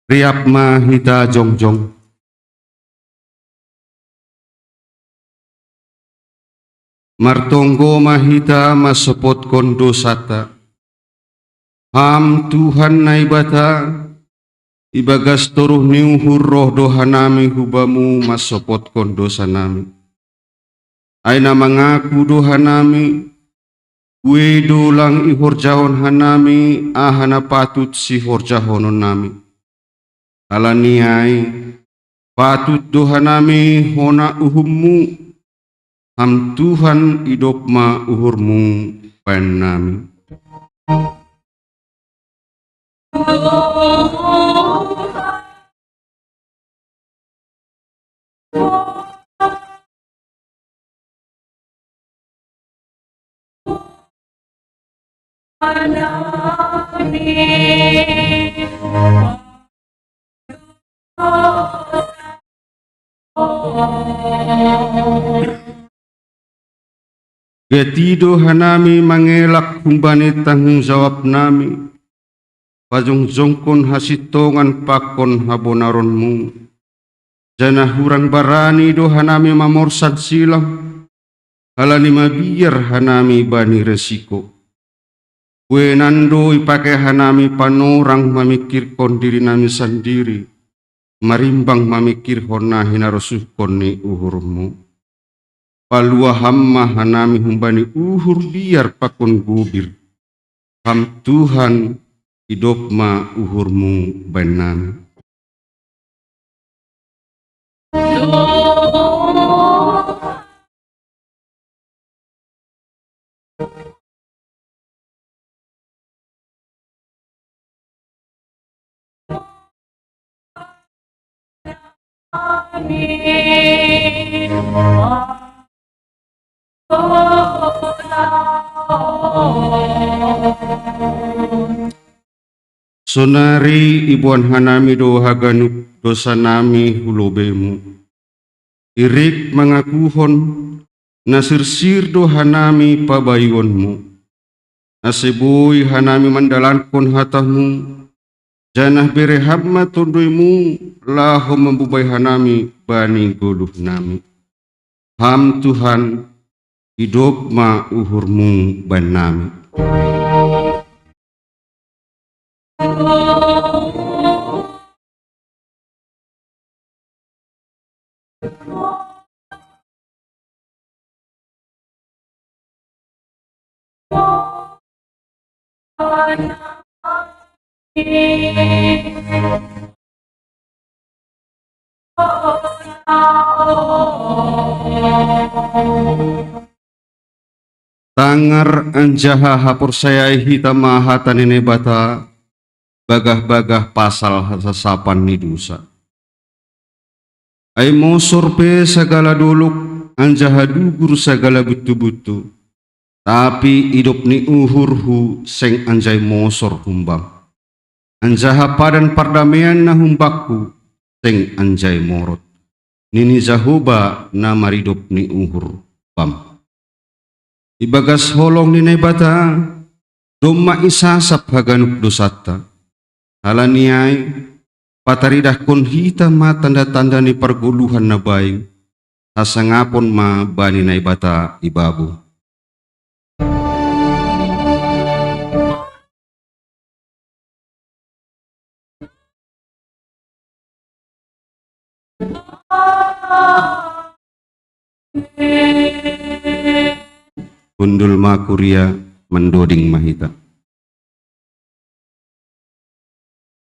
Riap mahita jongjong. Martonggo mahita masopot kondo sata. Ham Tuhan naibata ibagas toruh niuhur roh dohanami hubamu masopot kondo sanami. Aina mengaku dohanami kue dolang ihor jahon hanami ahana patut si hor jahonon nami. Alaniai patut dohanami hona uhummu ham Tuhan idopma uhurmu panami. Getido hanami mangelak humbani tanggung jawab nami. Pajong jongkon hasitongan pakon habonaronmu. Jana hurang barani do hanami mamorsad silam. Halani mabiar hanami bani resiko. Kue nando ipake hanami panorang mamikirkon diri nami sendiri. Marimbang mamikir hona hinarosuhkon ni uhurmu. Palua hamma hanami humbani uhur biar pakon gubir. Ham Tuhan idopma uhurmu banami. Sonari ibuan hanami do haganuk dosa nami hulobemu. Irik mengakuhon nasirsir do hanami pabayonmu. Nasibui hanami mandalankon hatamu. Janah berehamma tondoimu laho membubai hanami bani goluh nami. Ham Tuhan hidupma uhurmu banami. Tangar anjaha hapur sayai hita mahata nene bata bagah-bagah pasal sasapan ni dosa. Ay mosor pe sagala dolok, anjaha dugur sagala butu-butu, tapi hidup ni uhurhu seng anjay mosor humbang. Anjaha padan pardamaian na humbakku seng anjay morot. Nini Jahoba na maridop ni uhur pam. Ibagas holong ni naibata, doma isasap haganuk dosata. Halaniay, pataridah kon hita ma tanda-tanda ni perguluhan na bayu, hasangapon ma bani naibata ibabu. Undul makuria mendoding mahita.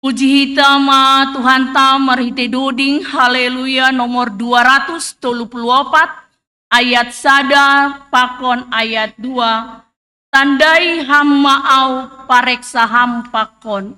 Puji hita ma Tuhan ta marhite doding haleluya nomor 234 ayat sada pakon ayat 2 tandai hamma au pareksa ham pakon.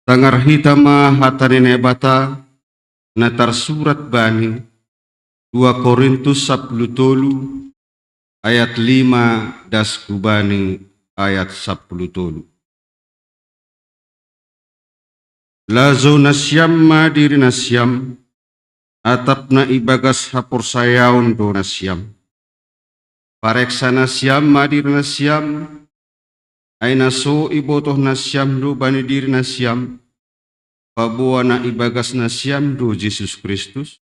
Tangar hitama hatanene bata natar surat bani 2 Korintus 10 ayat 5 das kubani ayat 10 tolu. Lazo nasyam ma diri nasyam atap na ibagas hapur sayaon do nasyam. Pareksa nasyam ma diri nasyam ay naso ibotoh nasyam do bani diri nasyam pabuwa na ibagas nasyam do Jesus Kristus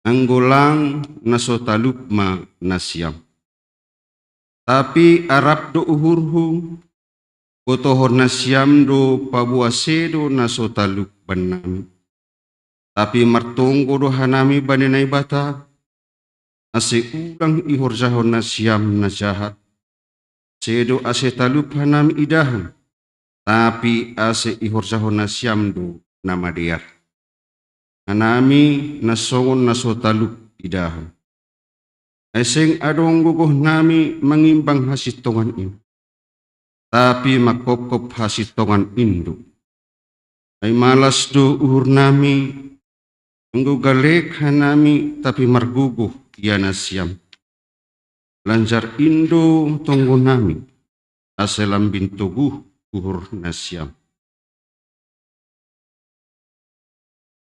anggolang naso talupma nasyam. Tapi arab do uhurhu botohon nasyam do pabuwa sedo naso talup banami. Tapi martonggo do hanami bani naibata ase ulang ihorjahon nasyam na jahat. Sedo ase talup hanami idahan, tapi ase ihorjahon nasyam do nama diar. Hanami nasongon naso talup idahan. Eseng adong guguh nami mengimbang hasitongan ini. Tapi makop-kop hasitongan indu. Ay malas do uhur nami, anggugalek hanami tapi marguguh ya nasyam. Lanjar indo tonggo nami, aselam bintuguh uhur nasyam.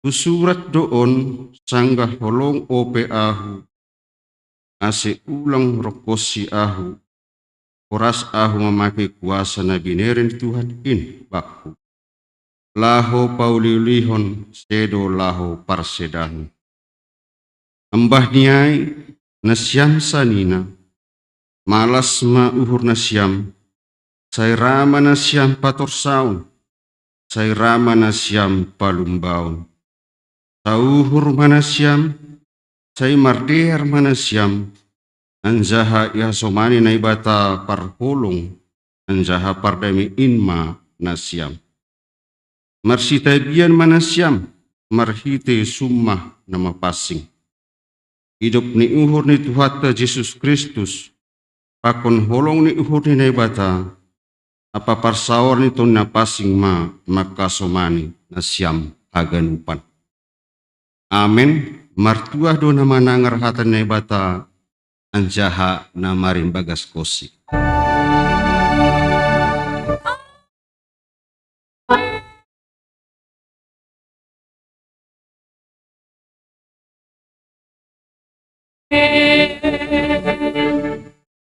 Usurat doon sanggah holong ope ahu, ase ulang rokosi ahu, oras ahu memakai kuasa na binerin Tuhan in baku. Laho paulilihon sedo laho parsedahan. Ambah niay nasyam sanina, malas ma uhur na siyam, say rama na siyam patorsaon, say rama na siyam palumbaon. Sa uhur mana siyam, say mardear mana siyam, anjaha ihasomani na ibata parholong, anjaha pardami inma na siyam. Marsitabian mana siyam, marhite summa na mapasing. Hidup ni uhur ni Tuhata Jesus Kristus, pakon holong ni uhur ni naibata, apa parsawar ni ton napasing makasomani na siyam aganupan. Amen. Martuah do na manangar hatan naibata, anjaha na marimbagas kosi.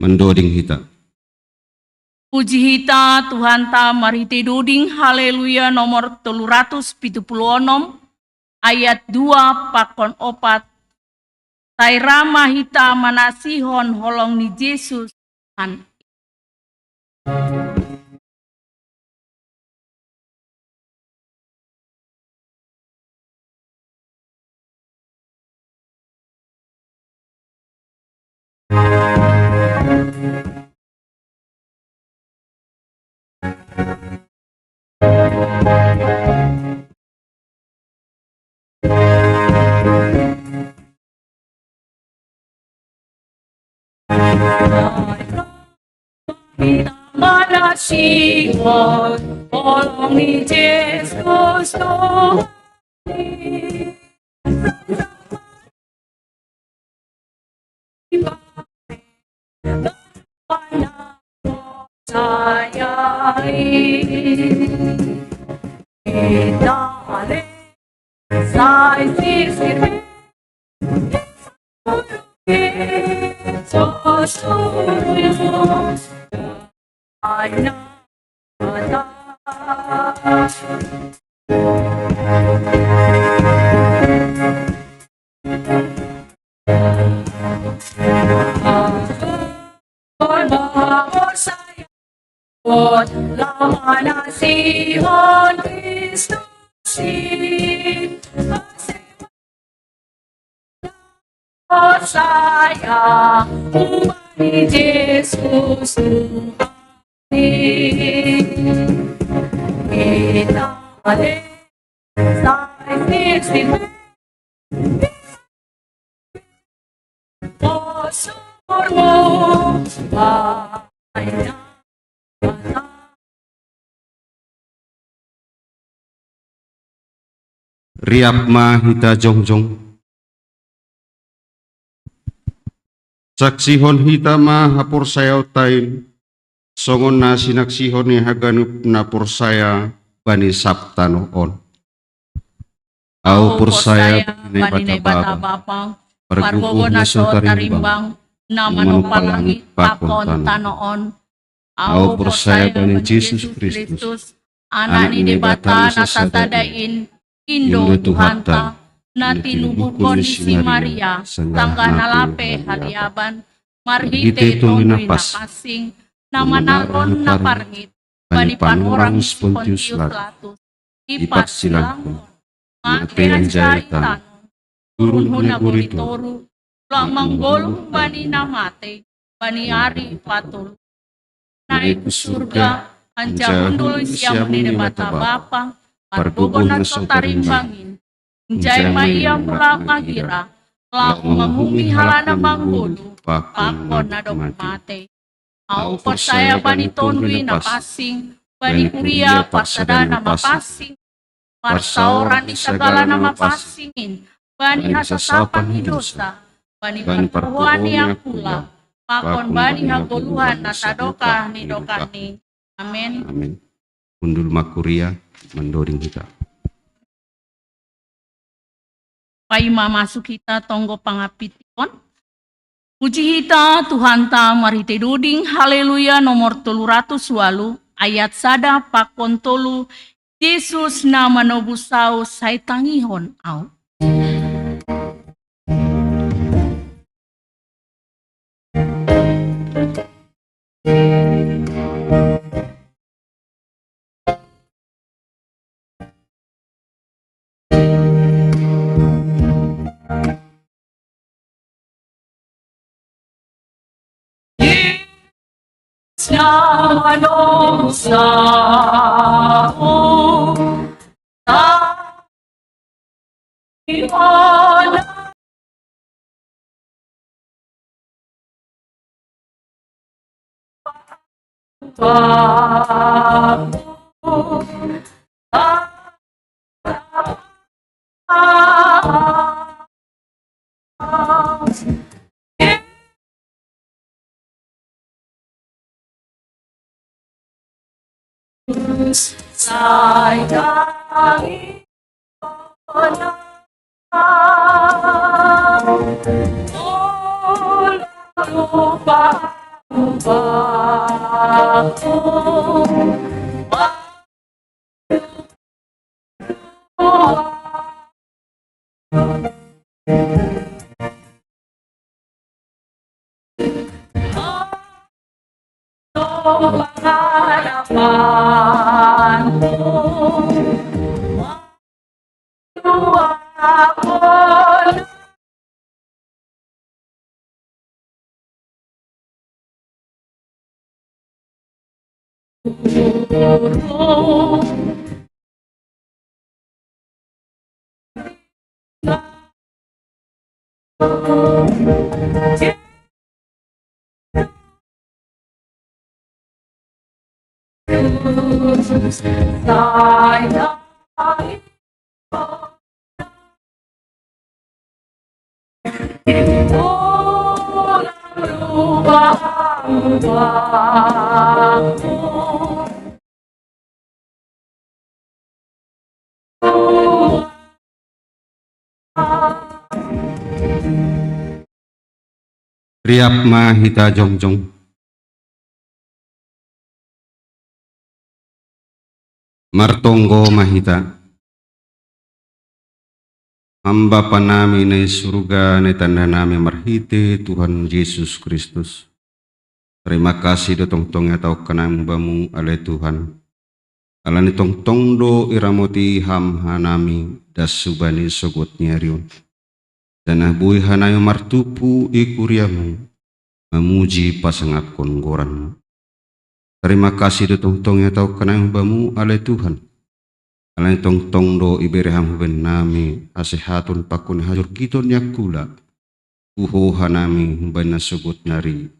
Mendoding hita. Puji hita Tuhan ta marite doding haleluya nomor 376 ayat 2 pakon 4. Tai rama hita manasihon holong ni Yesus Tuhan. Manasihon holong ni Yesus Tuhan. Manasihon Kristus saya umani Yesus Tuhan kita ada saya oh surmu Riap ma hita jongjong. Saksihon hita ma hapur saya tain. Songon na sinaksihon ni haganup na pur saya bani sabta noon. Au pur saya bani bata bapa. Pargogo na so tarimbang. Namano palangit pakon tanoon. Au pur saya bani Jesus Kristus. Anani ni bata natatadain. Indo Tuhanta, na tinubukon si Maria, tangga nalape hariaban, marhite tongwi na pasing, na manaron na parngit, bani panorang Pontius Pilatus, ipat silang, mate anjay tanong, turun huna goritoru, lamang golong bani namate, bani ari patul, naik surga, anjang undul siam ni mata bapa, Pargogon na so tarimbangin, jay maiya mula magira, laku mamumi halana manggulu, pakon na dogmate. Au persaya bani tonwi na pasing, bani kuria pasada na mapasing, parsaoran di segala na mapasingin, bani hasasapan hidosa, bani perpuan yang pula, pakon bani hagoluhan na tadoka ni dokani. Amin. Amin. Undul makuria mendoring kita. Paima masuk kita tonggo pangapition. Puji hita Tuhan ta marite duding haleluya nomor 308 ayat sada pakon tolu Yesus nama nobusau sai tangihon au. Siamo non siamo sayang Riap mahita jongjong. Martonggo mahita. Hamba panami na surga na tanda nami marhite Tuhan Yesus Kristus. Terima kasih do tong-tong atau kanang bamu ale Tuhan. Alani tong-tong do iramoti ham hanami das subani sogot nyariun. Danah bui hanayo martupu ikuriamu memuji pasangat konggoranmu. Terima kasih do tong-tong atau kanang bamu ale Tuhan. Alani tong-tong do ibereham huben nami asehatun pakun hajur giton yakula. Uho hanami huben sogot nari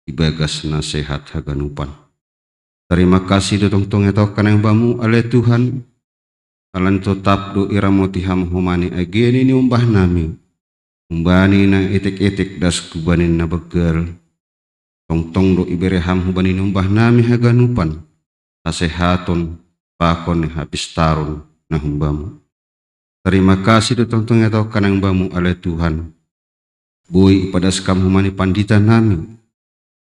ibagas nasehat haganupan. Terima kasih do tong-tong atau kanang bamu ale Tuhan. Alan tetap do iramoti ham humani ageni ni umbah nami. Umbani na etek-etek das kubanin na begal. Tong-tong do ibereham hubani umbah nami haganupan. Asehaton pakon habis tarun na humbamu. Terima kasih do tong-tong atau kanang bamu ale Tuhan. Bui ipadas kam humani pandita nami.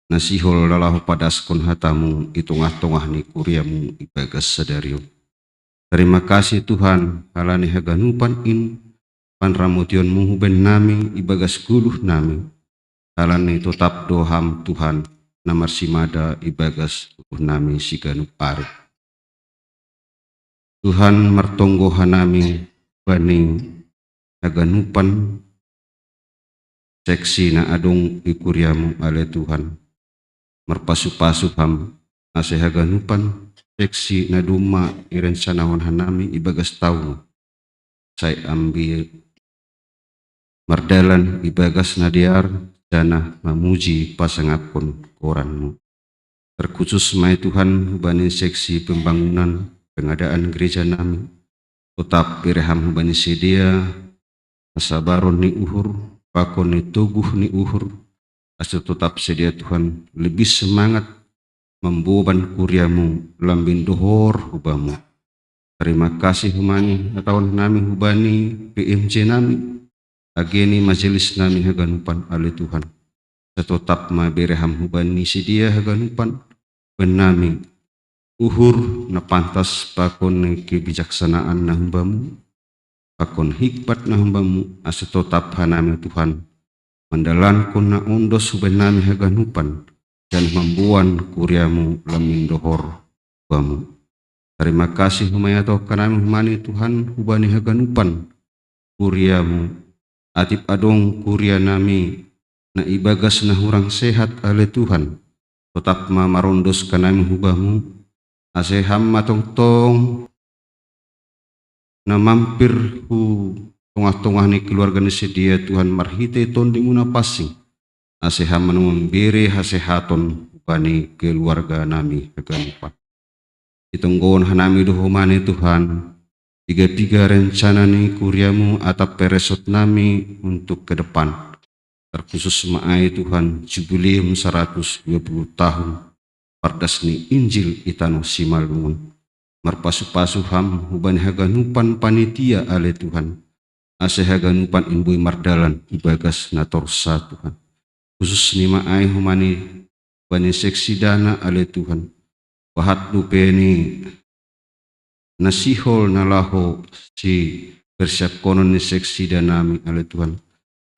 Nasihol lalahu padaskon hatamu itungah-tungah ni kuriamu ibagas sadariu. Terima kasih Tuhan halani haganupan in panramution muhuben nami ibagas guluh nami. Halani tetap doham Tuhan namar simada ibagas guluh nami siganup pare. Tuhan martonggo hanami bani haganupan seksi na adong ikuriamu ale Tuhan. Merpasu-pasu ham ase haganupan seksi na duma iren sanahon hanami ibagas taun. Saya ambil mardalan ibagas nadiar dana memuji pasangapun koranmu. Terkhusus mai Tuhan bani seksi pembangunan pengadaan gereja nami. Tetap pireham bani sedia asabaron ni uhur pakon ni tuguh ni uhur. Asa tetap sedia Tuhan lebih semangat membeban kuriamu lambin dohor hubamu. Terima kasih humani atauan nami hubani PMC nami. Ageni majelis nami haganupan ale Tuhan. Tetap ma bereham hubani sedia haganupan benami. Uhur na pantas pakon kebijaksanaan na humbamu. Pakon hikmat na humbamu asa tetap hanami Tuhan. Mandalan na undos hubenami haganupan dan membuan kuriamu lamin dohor hubamu. Terima kasih humayato kanami humani Tuhan hubani haganupan kuriamu. Atip adong kuria nami na ibagas na hurang sehat ale Tuhan. tetap marondos kanami hubamu, ase hamma tong na mampir hu tengah-tengah ni keluarga ni sedia Tuhan marhite ton di muna pasing, ase hamma memberi hasehaton bani keluarga nami haganupan. Itunggon hanami duhumani Tuhan, tiga-tiga rencana ni kuriamu atap peresot nami untuk ke depan. Terkhusus maai Tuhan jubileum 120 tahun pardas ni Injil itano simalungun. Marpasu-pasu ham hubani haganupan panitia ale Tuhan. Ase haganupan imbui mardalan ibagas na torsa Tuhan. Khusus ni maai humani bani seksi dana ale Tuhan. Pahat lupe ni nasihol na laho si persiap konon ni seksi danami ale Tuhan.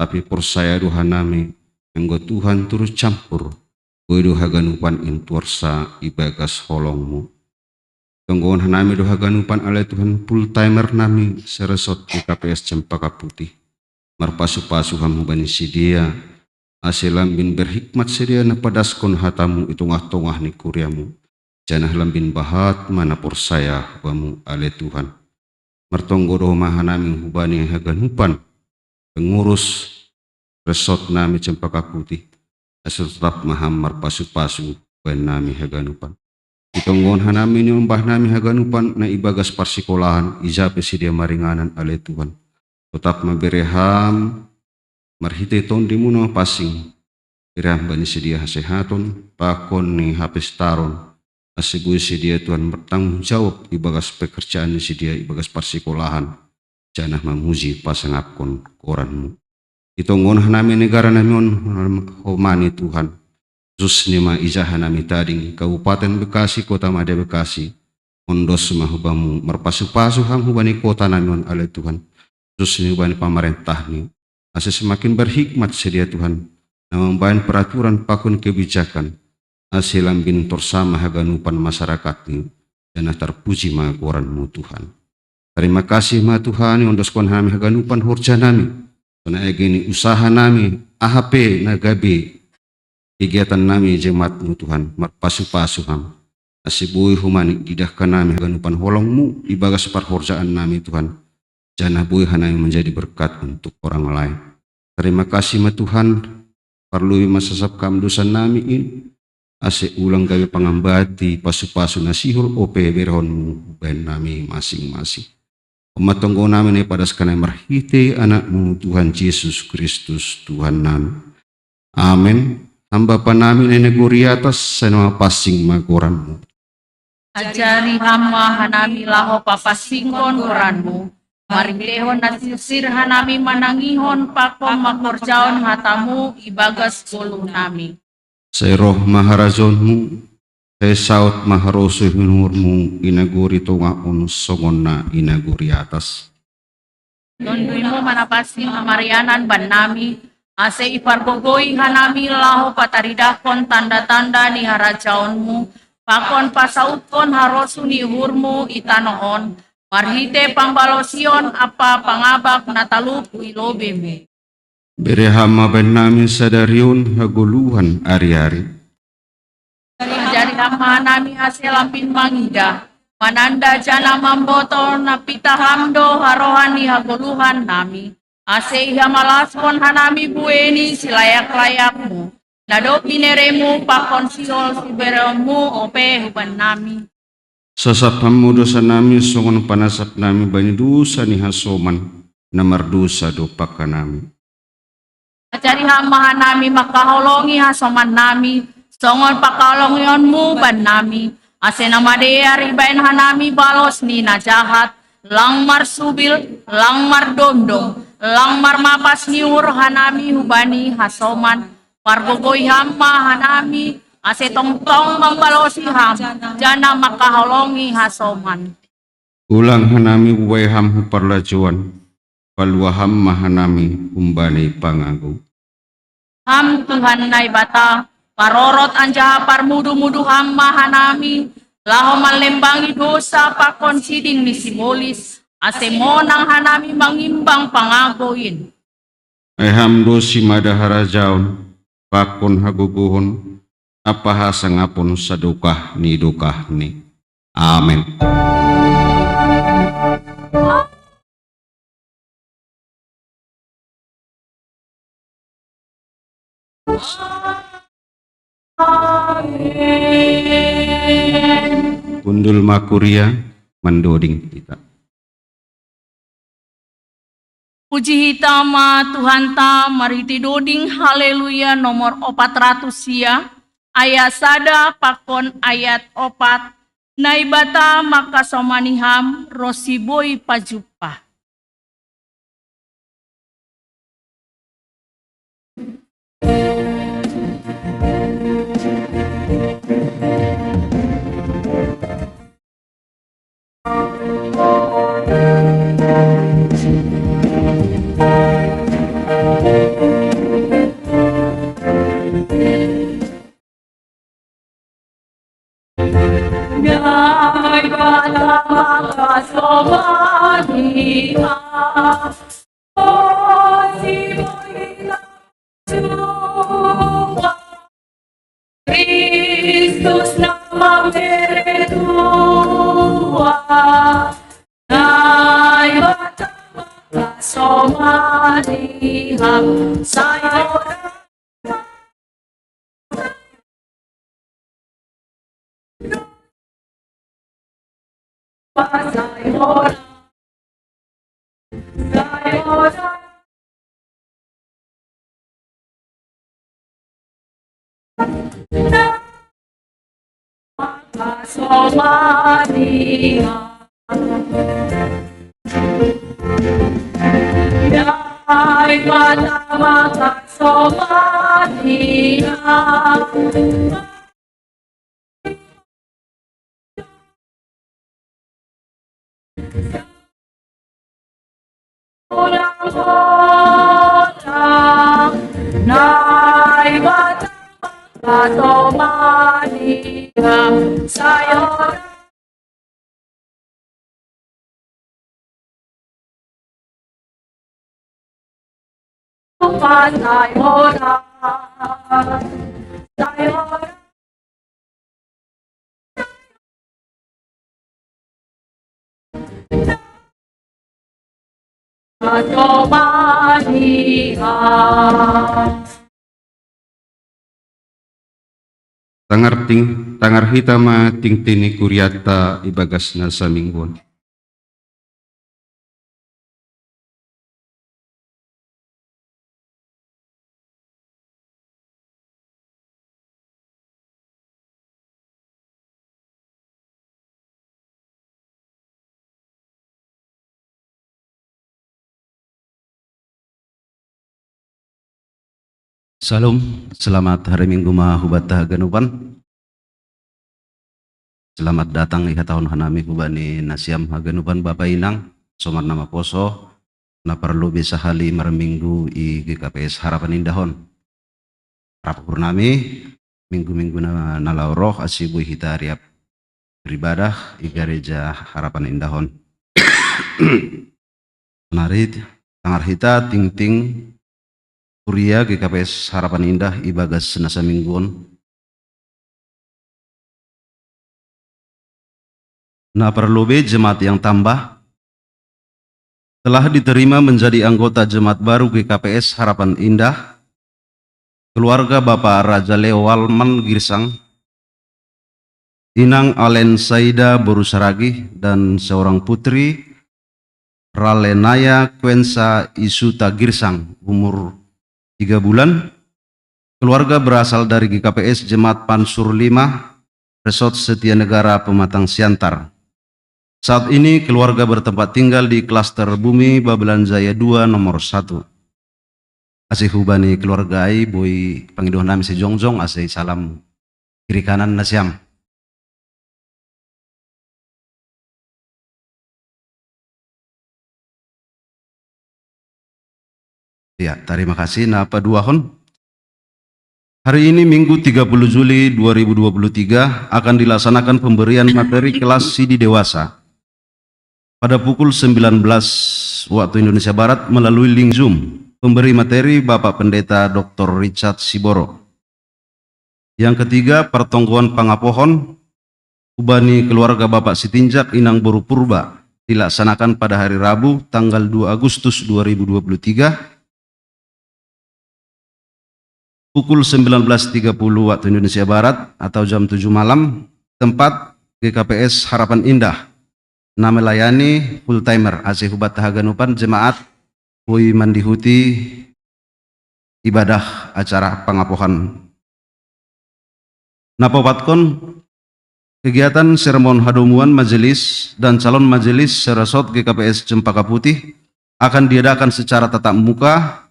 Tapi persaya Tuhan nami enggo Tuhan turut campur bodo haganupan intuarsa ibagas holongmu. Tungguan hanami do haganupan ale Tuhan full timer nami seresot di KPS Cempaka Putih. Marpasu-pasu hamu bani sidia aselam bin berhikmat sedia na padaskon hatamu itungah-tungah ni kuriamu. Janah lambin bahat mana persaya hubamu ale Tuhan. Mertonggo doh mahanami hubani haganupan pengurus resort nami Cempaka Putih. Asal tetap maham marpasu-pasu ban nami haganupan. Itonggon hanami ni umbah nami haganupan na ibagas parsikolahan ijape sidia maringanan ale Tuhan. Tetap mabereham marhite ton di muno pasing. Iram bani sedia hasehaton pakon ni hapes taron. Asibui sedia Tuhan bertanggung jawab ibagas pekerjaan ni sedia ibagas parsikolahan. Janah memuji pasangapkon koranmu. Itonggon hanami negara nami on homani Tuhan. Khusus nima ijahan nami tading Kabupaten Bekasi, Kota Mada Bekasi. Ondos mahubamu merpasu-pasu ham hubani kota nami on ale Tuhan. Khusus ni hubani pamarentah ni. Ase semakin berhikmat sedia Tuhan. Namambayan peraturan pakun kebijakan. Ase lambin torsama haganupan masyarakat ni. Janah terpuji magoranmu Tuhan. Terima kasih ma Tuhan ondos kon hami haganupan horja nami. Karena egini usaha nami AHP na gabi kegiatan nami jemaatmu Tuhan marpasu-pasu ham. Asibui humani didahkan nami haganupan holongmu ibagas parhorjaan nami Tuhan. Janah bui hanami menjadi berkat untuk orang lain. Terima kasih ma Tuhan parlui masasap kam dosa nami in. Ase ulang gawe pangambati pasu-pasu nasihul ope berhonmu ben nami masing-masing. Pematonggo namin ay padaskanay marhite anakmu Tuhan Yesus Kristus Tuhan namin. Amen. Hamba pa namin ay naguriatas sa mga pasing magoranmu. Ajari hama hanami laho papasingkon koranmu. Marilehon na sisir hanami manangihon pakom makorjaon hatamu ibagas bolu nami. Sa roh maharazonmu, sa saot maharoso hinurmu, inaguri to nga unsongon na inaguri atas. Nunduin mo manapasing amarianan ban nami, ase ipargogoy hanami laho pataridakon tanda-tanda ni harajaonmu, pakon pasautkon harosu ni hurmu itanoon, marhite pambalosyon apa pangabak nataluk ilobeme. Berehama ben namin sa daryon haguluhan ari-ari. Jari hama nami hasil lampin mangida, mananda jana mamboto na pitahamdo harohani haguluhan nami. Ase hamalaskon hanami bueni silayak-layakmu. Nado pineremu pakon siol siberemu ope huban nami. Sasapamu dosa nami songon panasap nami bani dosa ni hasoman na mardosa do paka nami. Ajari hamahan nami makaholongi hasoman nami, songon pakalongionmu ban nami, ase namadea ribain hanami balos ni najahat, lang marsubil, lang mardondong, lang marmapas niur hanami hubani hasoman, pargogoy hama hanami, ase tongtong mambalosi ham, jana makaholongi hasoman. Ulang hanami buway ham huparlajuan, paluaham mahanami umbani pangagu. Ham Tuhan nai bata, parorot anja parmudu-mudu ham mahanami, laho malembangi dosa pakon siding ni simbolis, ase monang hanami mangimbang pangagoin. Ay hamdo si madaharajaon, pakon haguguhon, apaha sangapun sadukah ni dukah ni. Amin. Kundul makuria mendoding kita. Puji hitama Tuhan ta mariti doding haleluya nomor 400 sia ayat sada pakon ayat 4 naibata maka somaniham rosiboi pajupa. Naibata maka somaniham rosiboi pajupa. Kristus nama meretua, naibata maka somaniham sayora sayora sayora maka somaniham naibata maka somaniham orang-orang naibata maka somaniham sayora sayora sayora somaniham. Tangar hitama tingtini kuriata ibagas nasa mingguan. Salam, selamat hari Minggu mahubata ganuban. Selamat datang iha tahun hanami hubani nasiam haganuban Bapak Inang, somar nama poso, na perlu bisa hali marminggu i GKPS Harapan Indahon. Rapat purnami, minggu-minggu na nalauroh asibu hita riap beribadah i gereja Harapan Indahon. Narit, tangar hita ting-ting Kuria GKPS Harapan Indah ibagas nasa mingguan. Nah perlu jemaat yang tambah telah diterima menjadi anggota jemaat baru GKPS Harapan Indah keluarga Bapak Raja Leo Walman Girsang, Inang Alen Saida Borusaragi dan seorang putri Ralenaya Kwensa Isuta Girsang umur 3 bulan. Keluarga berasal dari GKPS Jemaat Pansur 5, Resort Setia Negara Pematang Siantar. Saat ini keluarga bertempat tinggal di klaster Bumi Babelan Jaya 2 nomor 1. Asih hubani keluarga ai boy pangiduhan nami si Jongjong asih salam kiri kanan nasiam. Ya, terima kasih. Nah, paduahon. Hari ini Minggu 30 Juli 2023 akan dilaksanakan pemberian materi kelas CD dewasa pada pukul 19 waktu Indonesia Barat melalui link Zoom. Pemberi materi Bapak Pendeta Dr. Richard Siboro. Yang ketiga, pertonggoan pangapohon ubani keluarga Bapak Sitinjak Inang Boru Purba dilaksanakan pada hari Rabu tanggal 2 Agustus 2023 pukul 19.30 waktu Indonesia Barat atau jam 7 malam, tempat GKPS Harapan Indah. Nama layani full timer AC Hubat Tahaganupan jemaat Hui Mandihuti ibadah acara pangapohan. Napopatkon kegiatan seremon hadomuan majelis dan calon majelis serasot GKPS Cempaka Putih akan diadakan secara tatap muka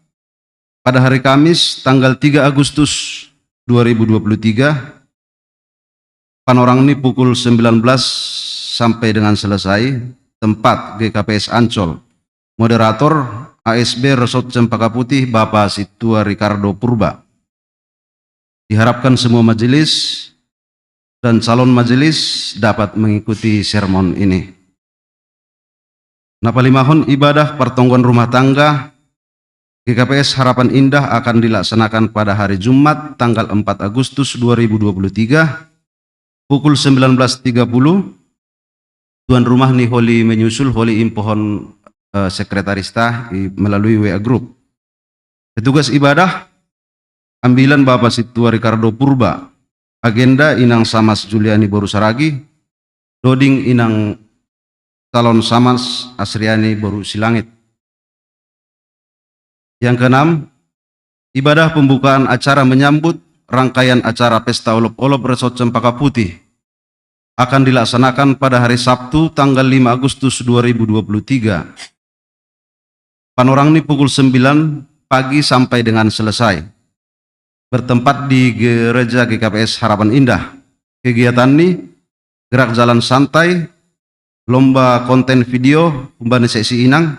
pada hari Kamis tanggal 3 Agustus 2023 panorang ini pukul 19 sampai dengan selesai, tempat GKPS Ancol. Moderator ASB Resort Cempaka Putih Bapak Situa Ricardo Purba. Diharapkan semua majelis dan calon majelis dapat mengikuti sermon ini. Napalimahon ibadah pertongguan rumah tangga GKPS Harapan Indah akan dilaksanakan pada hari Jumat tanggal 4 Agustus 2023 pukul 19.30. Tuan rumah nih holi menyusul holi impohon sekretarista melalui WA Group. Petugas ibadah ambilan Bapak Situa Ricardo Purba. Agenda Inang Samas Juliani Boru Saragi, Doding Inang calon Samas Asriani Boru Silangit. Yang keenam, ibadah pembukaan acara menyambut rangkaian acara Pesta Olop-Olop Resort Cempaka Putih akan dilaksanakan pada hari Sabtu tanggal 5 Agustus 2023. Panorang ini pukul 9 pagi sampai dengan selesai. Bertempat di Gereja GKPS Harapan Indah. Kegiatan ini gerak jalan santai, lomba konten video, umbani sesi inang,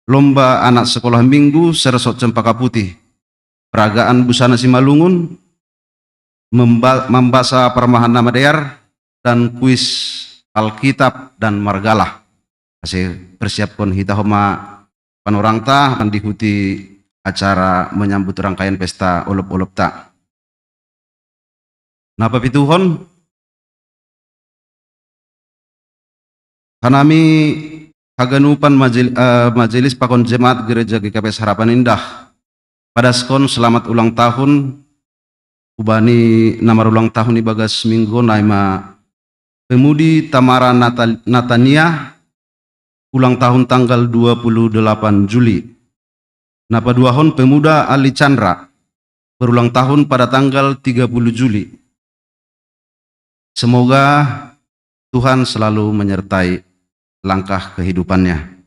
lomba anak sekolah minggu Seresot Cempaka Putih, peragaan busana Simalungun, membaca permahan nama Dear, dan kuis Alkitab dan Margalah. Saya persiapkan hita homa panorangta akan diikuti acara menyambut rangkaian pesta olop-olop tak. Napa pituhon? Kanami haganupan majelis pakon jemaat gereja GKPS Harapan Indah. Pada skon selamat ulang tahun ubani nama ulang tahun ibagas minggu naima Pemudi Tamara Natania ulang tahun tanggal 28 Juli. Napa duahon pemuda Ali Chandra berulang tahun pada tanggal 30 Juli. Semoga Tuhan selalu menyertai langkah kehidupannya.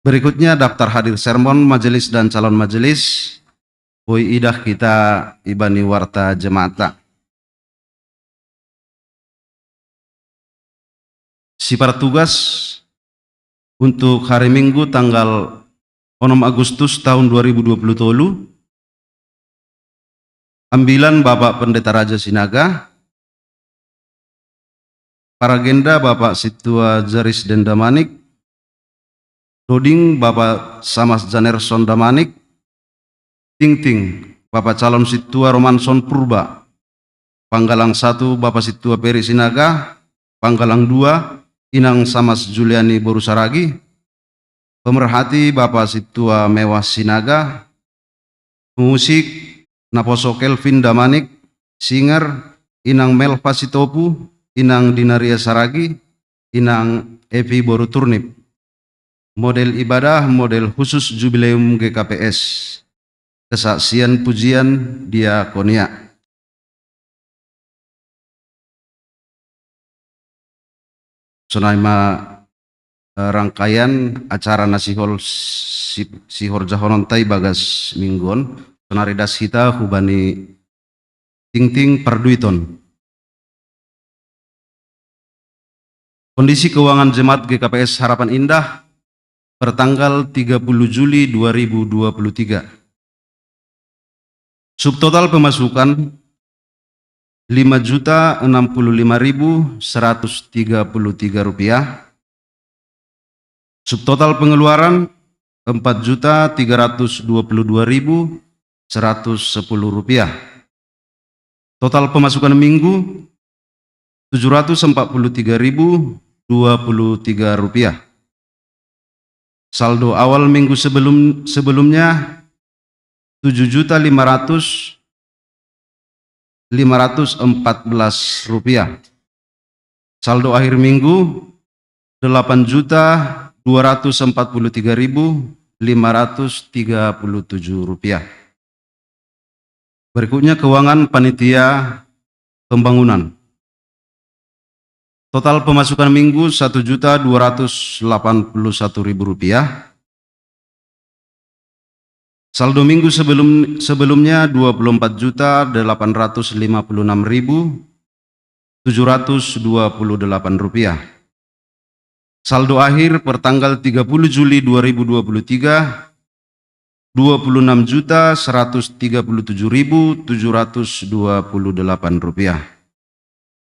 Berikutnya daftar hadir sermon majelis dan calon majelis. Hoi idah kita ibani warta jemaat. Sipar tugas untuk hari Minggu tanggal 6 Agustus tahun 2020 tolu. Ambilan Bapak Pendeta Raja Sinaga. Paragenda Bapak Situa Jaris Dendamanik. Doding Bapak Samas Janerson Damanik. Ting Bapak Calon Situa Romanson Purba. Panggalang 1 Bapak Situa Peri Sinaga. Panggalang 2 Inang Samas Juliani Boru Saragi. Pemerhati Bapak Situa Mewah Sinaga. Musik Naposo Kelvin Damanik. Singer Inang Melva Sitopu. Inang Dinaria Saragi. Inang Evi Boru Turnip. Model ibadah model khusus Jubileum GKPS. Kesaksian pujian diakonia. Sonaima rangkaian acara nasihol sihor jahonontai bagas minggon sonaridas hita hubani ting perduiton. Kondisi keuangan jemaat GKPS Harapan Indah pertanggal 30 Juli 2023. Subtotal pemasukan 5.065.133 rupiah. Subtotal pengeluaran 4.322.110 rupiah. Total pemasukan minggu Rp743.023. Saldo awal minggu sebelumnya Rp7.514. Saldo akhir minggu Rp8.243.537. Berikutnya keuangan panitia pembangunan. Total pemasukan minggu Rp1.281.000. Saldo minggu sebelumnya Rp2.456.728. Saldo akhir per tanggal 30 Juli 2023 Rp26.137.728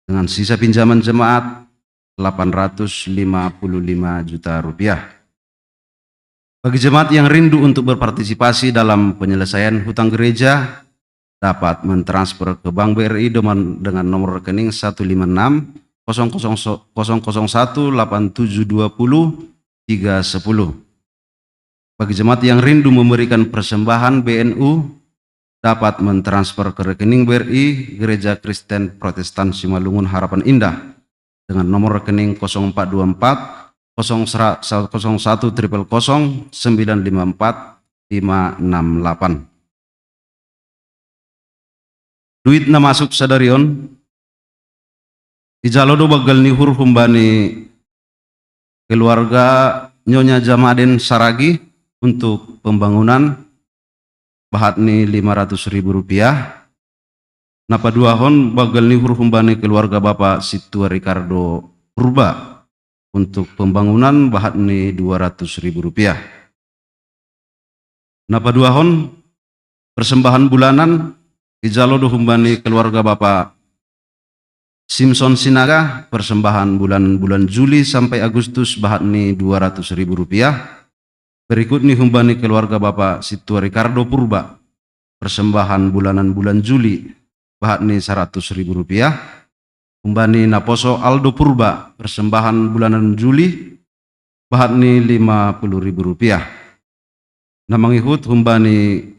dengan sisa pinjaman jemaat Rp855 juta. Bagi jemaat yang rindu untuk berpartisipasi dalam penyelesaian hutang gereja dapat mentransfer ke Bank BRI dengan nomor rekening 156.001.8720.310. Bagi jemaat yang rindu memberikan persembahan BNU dapat mentransfer ke rekening BRI Gereja Kristen Protestan Simalungun Harapan Indah dengan nomor rekening 0424 01 954 568. Duit na masuk sadarion ijalodo bagal nihur humbani keluarga Nyonya Jamaden Saragi untuk pembangunan bahat ni Rp500.000. Napa duahon bagal nihur humbani keluarga Bapak Situa Ricardo Purba untuk pembangunan bahat ni Rp200.000. Napa duahon persembahan bulanan ijalodo humbani keluarga Bapak Simpson Sinaga persembahan bulan Juli sampai Agustus bahat ni Rp200.000. Berikut nih humbani keluarga Bapak Situa Ricardo Purba persembahan bulan Juli bahat ni Rp100.000. Humbani Naposo Aldo Purba persembahan bulanan Juli bahat ni Rp50.000. Namangihut humbani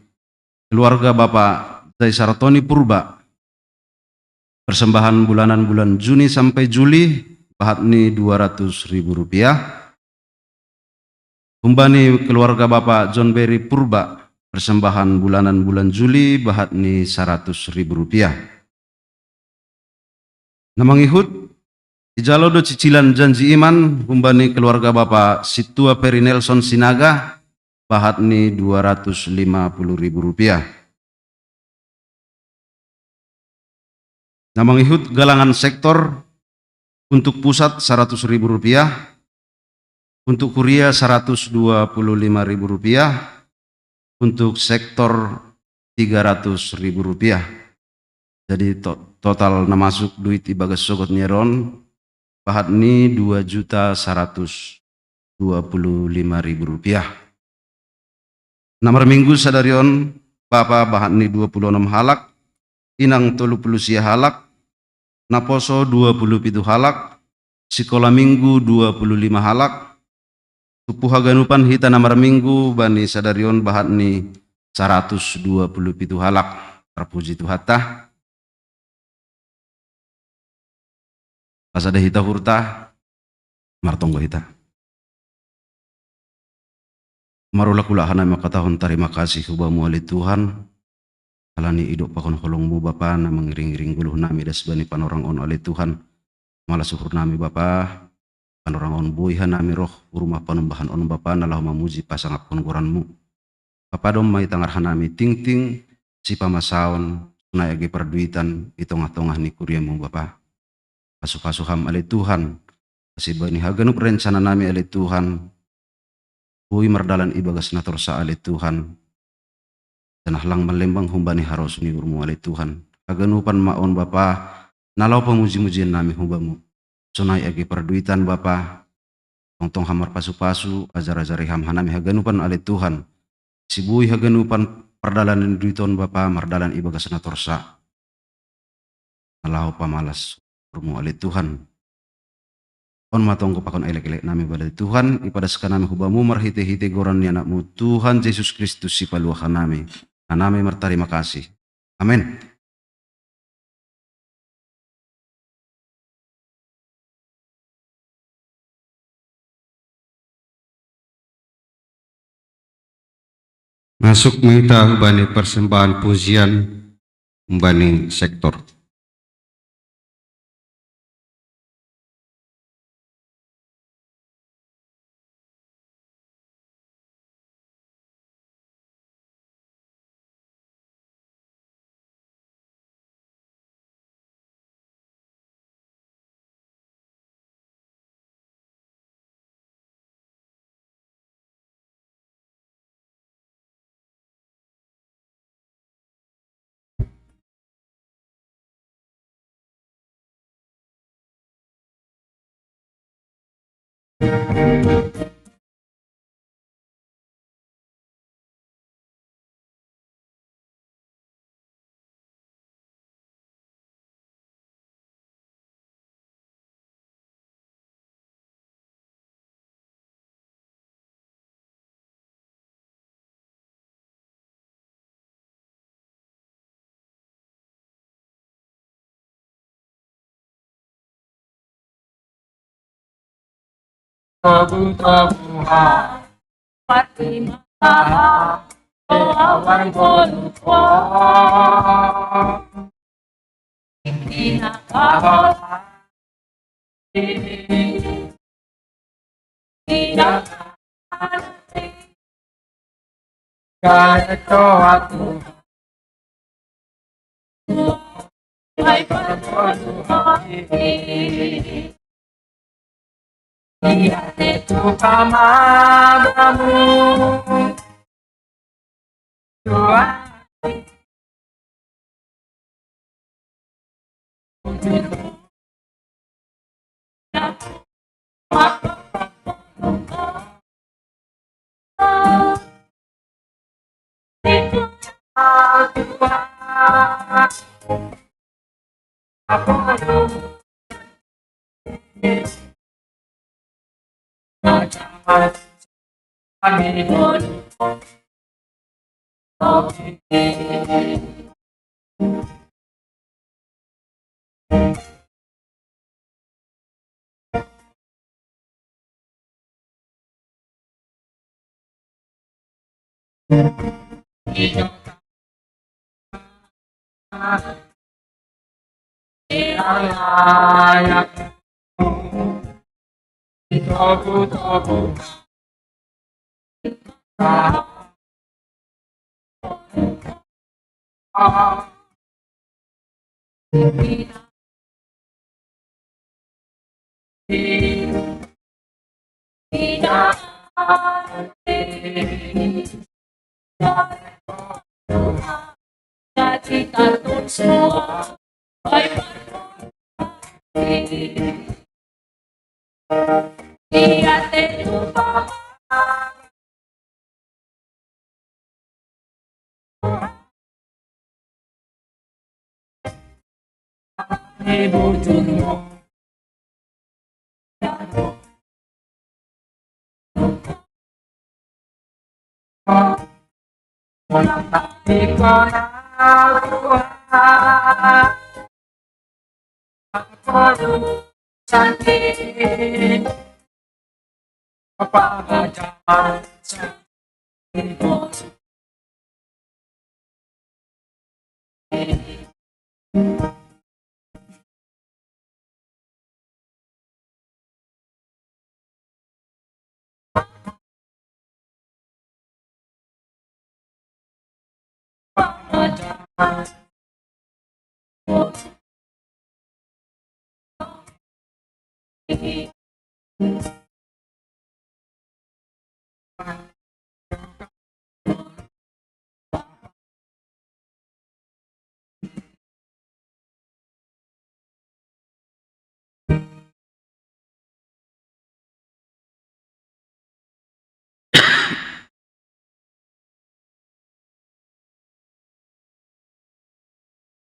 keluarga Bapak Zai Sartoni Purba persembahan bulan Juni sampai Juli bahat ni Rp200.000. Humbani keluarga Bapak John Berry Purba persembahan bulan Juli bahat ni Rp100.000. Namangihut ijalodo cicilan janji iman humbani keluarga Bapak Situa Peri Nelson Sinaga bahat ni Rp250.000. Namangihut galangan sektor untuk pusat Rp100.000, untuk kuria Rp125.000, untuk sektor Rp300.000. Jadi total namasuk duit ibagas sogot nyeron bahat ni Rp2.125.000. Nomor minggu sadarion Bapak bahat ni 26 halak, inang 30 halak, naposo 27 halak, sekolah minggu 25 halak, tupuh haganupan hita namar minggu bani sadarion bahat ni 127 halak. Terpuji Tuhan. Pasada hita hurta martonggo hita. Marulakulahan na makatahon terima kasih hubamu ali Tuhan. Halani idok pakon kolongmu Bapa na mengiring-iring guluh nami das bani panorang on ali Tuhan. Malah suhur nami Bapa. Panorang on buihan nami roh rumah panumbahan on Bapa nalah mamuji pasangap kongoranmu. Bapa dom mai tangar hanami ting-ting si pamasaon sunai agi perduitan di tengah-tengah ni kuriamu Bapa. Pasuh-pasuham ali Tuhan. Kasih bani haganup rencana nami ali Tuhan. Bui merdalan ibagas natorsa ali Tuhan. Tanahlang melembang humbani haros ni urmu ali Tuhan. Haganupan maon Bapa. Nalau pemuji-mujian nami humbamu. Sunai agi perduitan Bapa. Tong-tong hamar pasu-pasu. Ajar-ajari ham hanami haganupan ali Tuhan. Si bui haganupan perdalan duiton Bapa mardalan ibagas natorsa. alau pamalas rumu ali Tuhan. On matong ko pakon elek-elek nami balai Tuhan ipadaskan nami hubamu marhite-hite goran ni anakmu Tuhan Yesus Kristus si paluahan nami. Nami berterima kasih. Amin. Masuk mengita hubani persembahan pujian hubani sektor.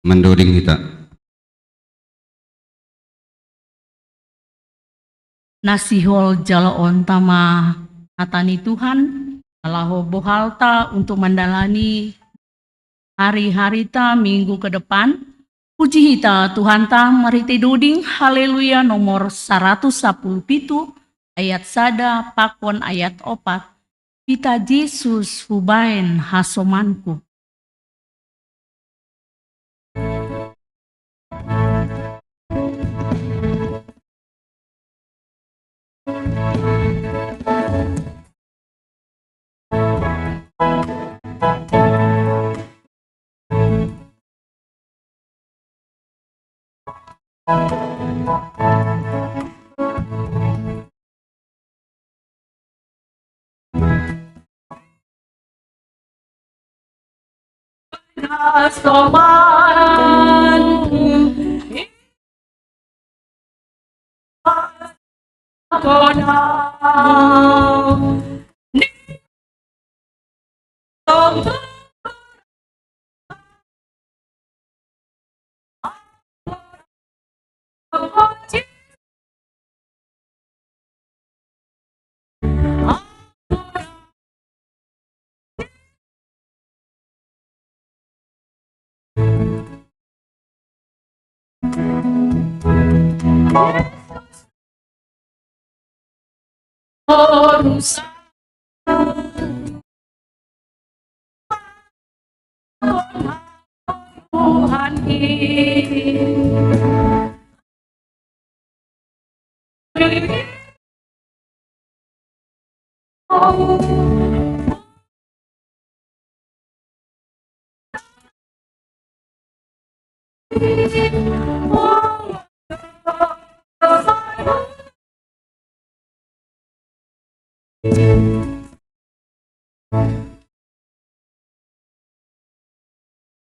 Mendoding kita. nasihol jalaon tama hatani Tuhan, alaho bohalta untuk mendalani hari-hari ta minggu ke depan. Puji hita Tuhan ta marite duding haleluya nomor 117 ayat sada pakon ayat 4. Pita Yesus hubaen hasomanku.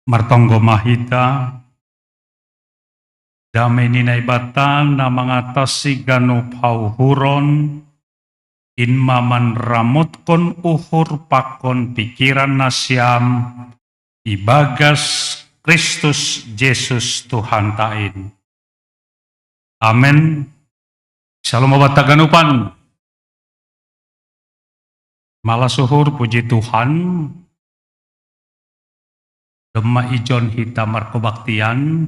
Martonggo mahita, damai ninay batan na mangatasi gano pauhuron, inmaman ramot kon uhur pakon pikiran nasyam, ibagas Kristus Yesus Tuhan tain. Amen. Shalom bataganupan. Malah suhur puji Tuhan. Dema ijon hita markobaktian,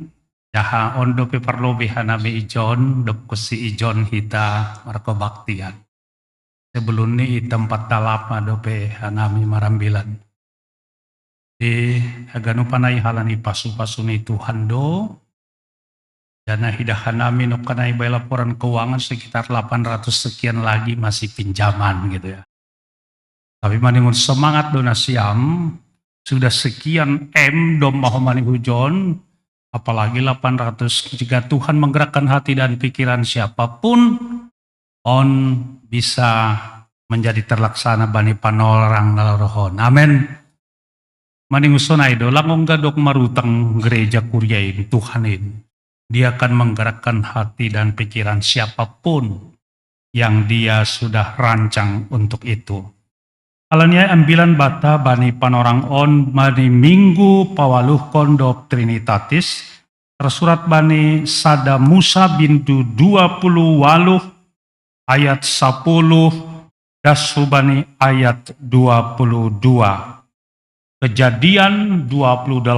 jaha ondo pe perlobihan nami ijon, dep kusi ijon hita markobaktian. Sebelum ini tempat talapa dope hanami marambilan. Di aganu panai halani pasu-pasuni Tuhan do, dana hidahan nami nukanai bay laporan keuangan sekitar 800 sekian lagi masih pinjaman gitu ya. Tapi maningun semangat donasiam, sudah sekian M dom mahomani hujon, apalagi 800 jika Tuhan menggerakkan hati dan pikiran siapapun, on bisa menjadi terlaksana bani panorang nalarohon. Amin. Maningusonay do, langong gadok marutang gereja kuryain Tuhanin. Dia akan menggerakkan hati dan pikiran siapapun yang dia sudah rancang untuk itu. Alanya ambilan bata bani panorang on bani minggu pawaluh kondok trinitatis tersurat bani sada Musa bintu 20 waluh ayat 10 dasu bani ayat 22. Kejadian 28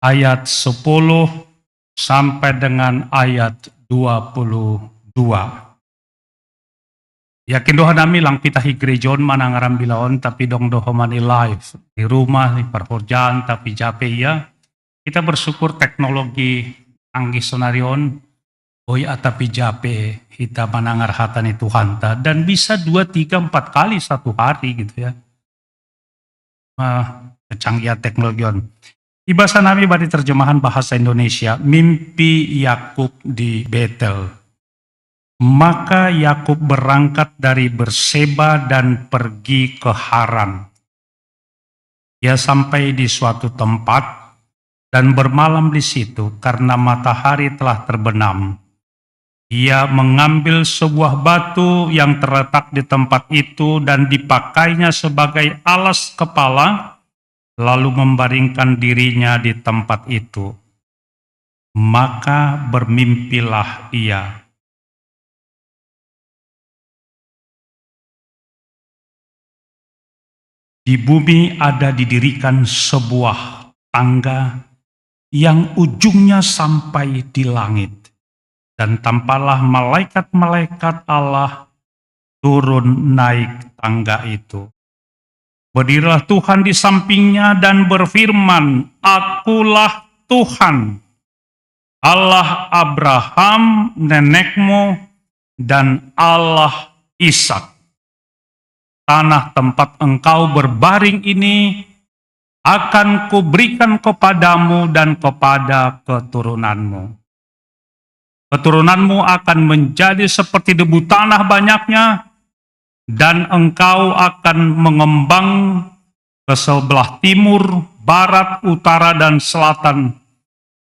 ayat 10 sampai dengan ayat 22. Yakin doha nami lang pitahi gerejon mana ngarambilaon tapi dong doha mani live di rumah di perhorjaan tapi jape ya kita bersyukur teknologi canggih sonarion boy tapi jape kita manangar hatani Tuhan ta dan bisa 2, 3, 4 kali satu hari gitu ya kecanggihan teknologion. Ibasa nami badi terjemahan bahasa Indonesia mimpi Yakub di Betel. Maka Yakub berangkat dari Berseba dan pergi ke Haran. Ia sampai di suatu tempat dan bermalam di situ karena matahari telah terbenam. Ia mengambil sebuah batu yang terletak di tempat itu dan dipakainya sebagai alas kepala, lalu membaringkan dirinya di tempat itu. Maka bermimpilah ia. Di bumi ada didirikan sebuah tangga yang ujungnya sampai di langit. Dan tampaklah malaikat-malaikat Allah turun naik tangga itu. Berdirilah Tuhan di sampingnya dan berfirman, "Akulah Tuhan, Allah Abraham nenekmu dan Allah Ishak. Tanah tempat engkau berbaring ini akan kuberikan kepadamu dan kepada keturunanmu. Keturunanmu akan menjadi seperti debu tanah banyaknya, dan engkau akan mengembang ke sebelah timur, barat, utara, dan selatan.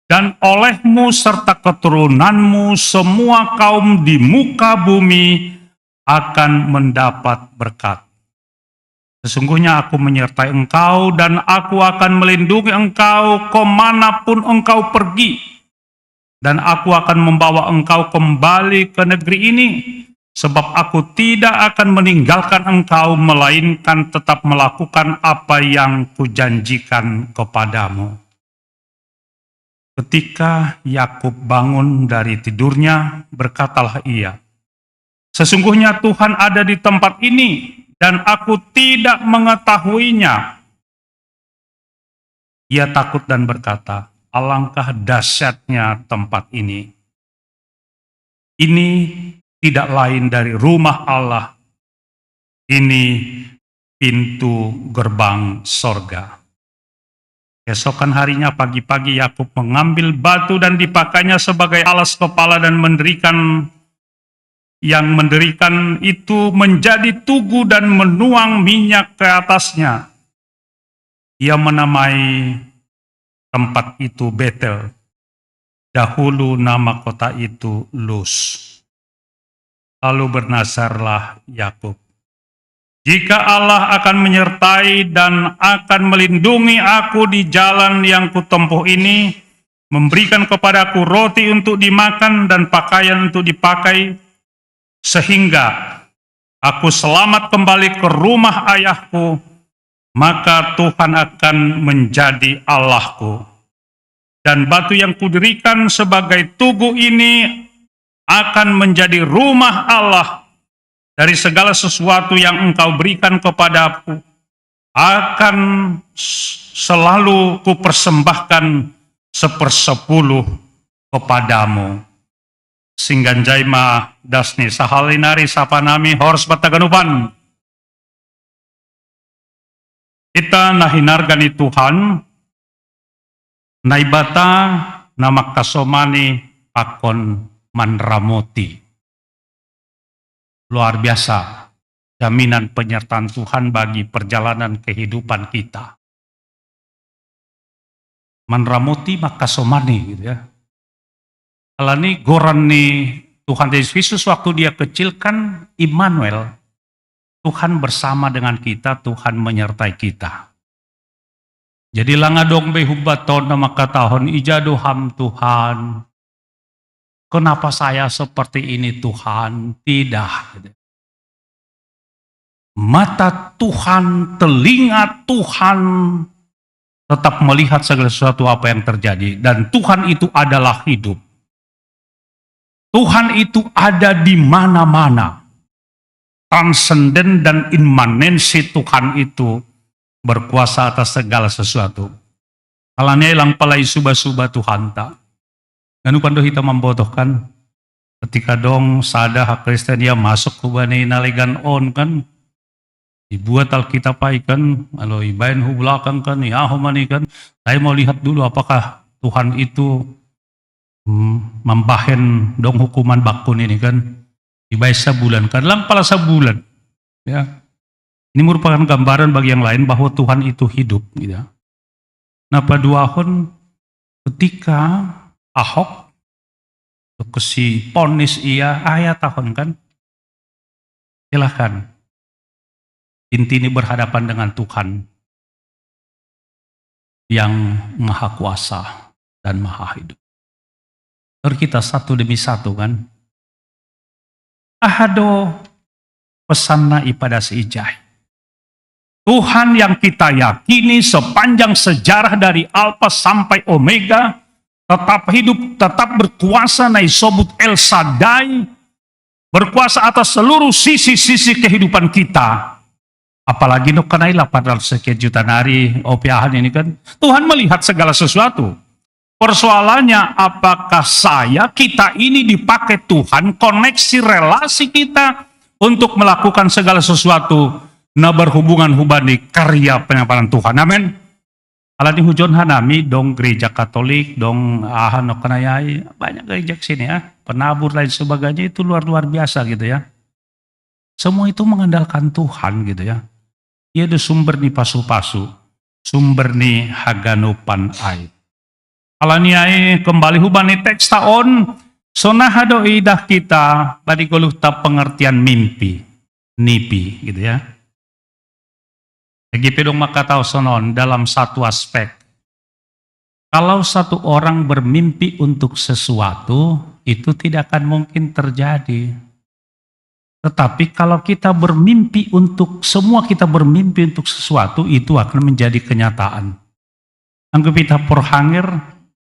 Dan olehmu serta keturunanmu semua kaum di muka bumi akan mendapat berkat. Sesungguhnya aku menyertai engkau dan aku akan melindungi engkau kemanapun engkau pergi. Dan aku akan membawa engkau kembali ke negeri ini, sebab aku tidak akan meninggalkan engkau, melainkan tetap melakukan apa yang kujanjikan kepadamu." Ketika Yakub bangun dari tidurnya, berkatalah ia, "Sesungguhnya Tuhan ada di tempat ini, dan aku tidak mengetahuinya." Ia takut dan berkata, "Alangkah dahsyatnya tempat ini. Ini tidak lain dari rumah Allah. Ini pintu gerbang sorga." Keesokan harinya pagi-pagi Yakub mengambil batu dan dipakainya sebagai alas kepala dan mendirikan itu menjadi tugu dan menuang minyak ke atasnya. Ia menamai tempat itu Betel. Dahulu nama kota itu Luz. Lalu bernazarlah Yakub, "Jika Allah akan menyertai dan akan melindungi aku di jalan yang kutempuh ini, memberikan kepadaku roti untuk dimakan dan pakaian untuk dipakai, sehingga aku selamat kembali ke rumah ayahku, maka Tuhan akan menjadi Allahku. Dan batu yang kudirikan sebagai tugu ini akan menjadi rumah Allah. Dari segala sesuatu yang engkau berikan kepadaku, akan selalu kupersembahkan 1/10 kepadamu." Singgan jaima dasni sahalinari sapanami hors bataganupan. Kita nahinargani Tuhan, naibata namak kasomani pakon manramoti. Luar biasa jaminan penyertaan Tuhan bagi perjalanan kehidupan kita. Manramoti makasomani gitu ya. Alani goran nih Tuhan Yesus waktu dia kecil kan Immanuel. Tuhan bersama dengan kita, Tuhan menyertai kita. Jadi langadong behubaton nama katahon ijadoham Tuhan. Kenapa saya seperti ini Tuhan? Tidak. Mata Tuhan, telinga Tuhan tetap melihat segala sesuatu apa yang terjadi. Dan Tuhan itu adalah hidup. Tuhan itu ada di mana-mana. Transenden dan imanensi Tuhan itu berkuasa atas segala sesuatu. Kalanya ilang palay suba-suba Tuhan tak. Nganu pando kita membodohkan ketika dong sada hak Kristen ya masuk ke bani naligan on kan dibuat Alkitab kan alo ibain hu belakang kan ya homani kan saya mau lihat dulu apakah Tuhan itu membahen dong hukuman bakun ini kan ibain sebulan kan lang pala sebulan ya ini merupakan gambaran bagi yang lain bahwa Tuhan itu hidup gitu. Nah pada ketika Ahok kesi ponis ia ayat tahun kan silahkan inti ini berhadapan dengan Tuhan yang maha kuasa dan maha hidup. Terus kita satu demi satu kan ahado pesanna ipada seijai Tuhan yang kita yakini sepanjang sejarah dari Alfa sampai Omega, tetap hidup, tetap berkuasa, nai sobut El Shaddai, berkuasa atas seluruh sisi-sisi kehidupan kita. Apalagi no kanailah pada sekejutan hari opiahan ini kan, Tuhan melihat segala sesuatu. Persoalannya apakah kita ini dipakai Tuhan, koneksi relasi kita untuk melakukan segala sesuatu na berhubungan hubani karya penyamparan Tuhan. Amin. Kalau di hujon hanami dong gereja Katolik, dong no kanayai, banyak gereja sini ya, penabur lain sebagainya itu luar biasa gitu ya. Semua itu mengandalkan Tuhan gitu ya. Ia ada sumber nih pasu-pasu, sumber nih haganupan air. Alaniai kembali hubani teks taon, sonahado idah kita, badi goluh ta pengertian mimpi, nipi gitu ya. Lagi pedong maka tahu sonon dalam satu aspek. Kalau satu orang bermimpi untuk sesuatu, itu tidak akan mungkin terjadi. Tetapi kalau kita bermimpi kita bermimpi untuk sesuatu, itu akan menjadi kenyataan. Anggap kita porhanger,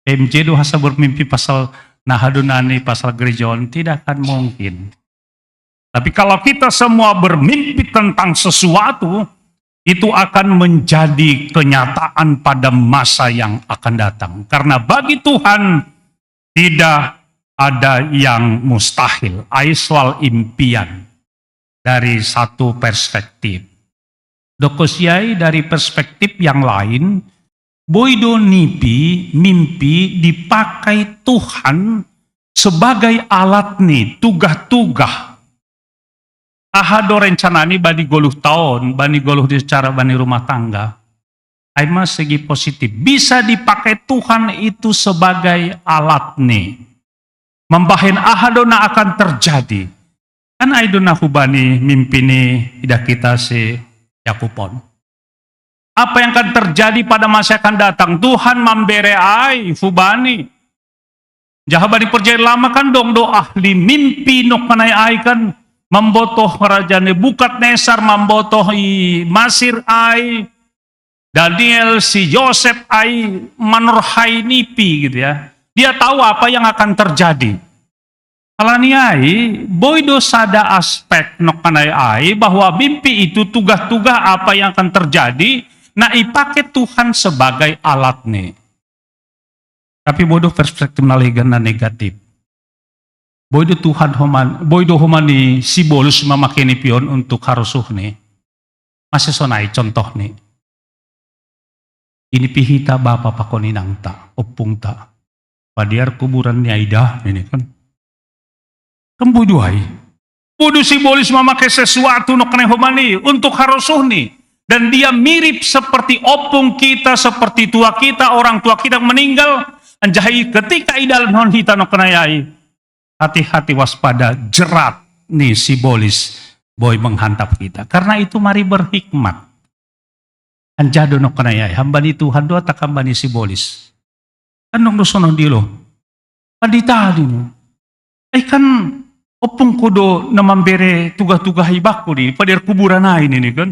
PMJ do hasa bermimpi pasal nahadunani, pasal gerejawan, tidak akan mungkin. Tapi kalau kita semua bermimpi tentang sesuatu, itu akan menjadi kenyataan pada masa yang akan datang. Karena bagi Tuhan tidak ada yang mustahil. Soal impian dari satu perspektif. Dokosiai dari perspektif yang lain, boido mimpi dipakai Tuhan sebagai alat nih, tugah-tugah. Ahado rencana ini bani goluh tahun, bani goluh secara bani rumah tangga. Aima segi positif. Bisa dipakai Tuhan itu sebagai alat nih. Membahin ahadona akan terjadi. Kan aidona hubani mimpi nih idah kita si Yakupon. Apa yang akan terjadi pada masa akan datang? Tuhan memberi hubani. Jahabani perjanjian lama kan dong do ahli mimpi nok panai ai kan. Membotoh Raja Nebukadnezar, membotoh Masir ai, Daniel si Yosef ai, manurhai nipi gitu ya. Dia tahu apa yang akan terjadi. Alaniai, boido sada aspek nokanai ai bahwa mimpi itu tugas-tugas apa yang akan terjadi, nah ipakai Tuhan sebagai alat nih. Tapi bodoh perspektif nalegan negatif. Boido Tuhan boido homani sibolus memakini pion untuk harusuh nih. Masih sonai contoh nih. Ini pihita bapa pakoninang ta, opung ta. Padiar kuburan ni Aida ini kan. Kan boido ay. Boido sibolus memakai sesuatu nokne homani untuk harusuh nih. Dan dia mirip seperti opung kita, seperti tua kita, orang tua kita meninggal. Anjahai ketika idalan hon hita noknayai. Hati-hati waspada jerat nih simbolis boy menghantam kita. Karena itu mari berhikmat. Anjado no kanaya hambani Tuhan doa tak hambani simbolis. Anong dosonon dilo. Pandita dino. Kan opung kudo na mambere tugas-tugas ibaku di padir kuburan ini kan.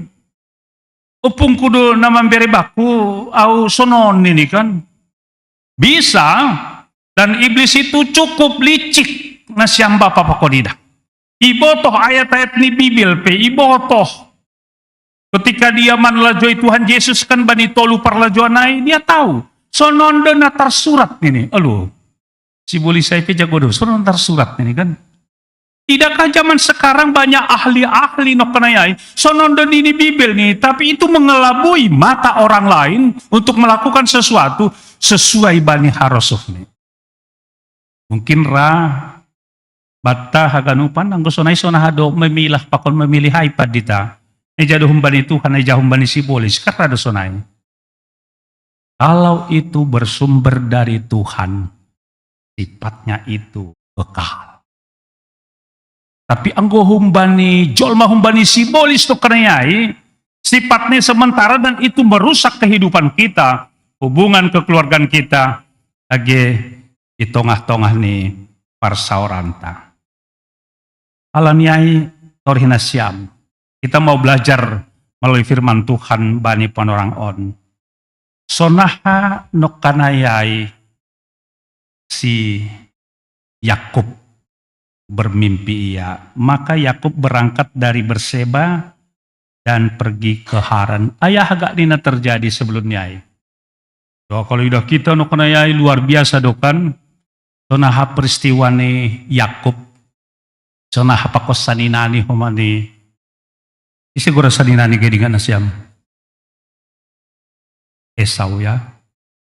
Opung kudo na mambere baku au sonon ini kan. Bisa dan iblis itu cukup licik. Na siyang bapa pakonida. Ibotoh ayat-ayat ni Bibil pe, ibotoh. Ketika dia manlajoi Tuhan Yesus kan bani tolu parlajuanai, dia tahu. Sonondo na tersurat ini. Aduh, si buli saya pe jagodo, sonondo tersurat ini kan. Tidakkah zaman sekarang banyak ahli-ahli no penayai, sonondo ini Bibil nih, tapi itu mengelabui mata orang lain untuk melakukan sesuatu sesuai bani harosuh nih. Mungkin bata haganupan ang gusto na isonahado memilah pakon memilih iPad dita. Ejado humbani Tuhan, ejado humbani sibolis. Karena sonay. Kalau itu bersumber dari Tuhan, sifatnya itu bekal. Tapi anggo humbani, jolma humbani sibolis to kanayai, sifatnya sementara dan itu merusak kehidupan kita, hubungan kekeluargaan kita, lagi di tengah-tengah nih parsaoranta. Alaniai torhinasyam. Kita mau belajar melalui firman Tuhan bani panorang on. Sonaha nokanayai si Yakub bermimpi ia. Maka Yakub berangkat dari Berseba dan pergi ke Haran. Ayah agak dina terjadi sebelumnya. Kalau udah kita nokanayai luar biasa dokan. Sonaha peristiwa ni Yakub. Sonaha pakosaninani humani. Isi gora saninani gedingan nasyam. Esau ya.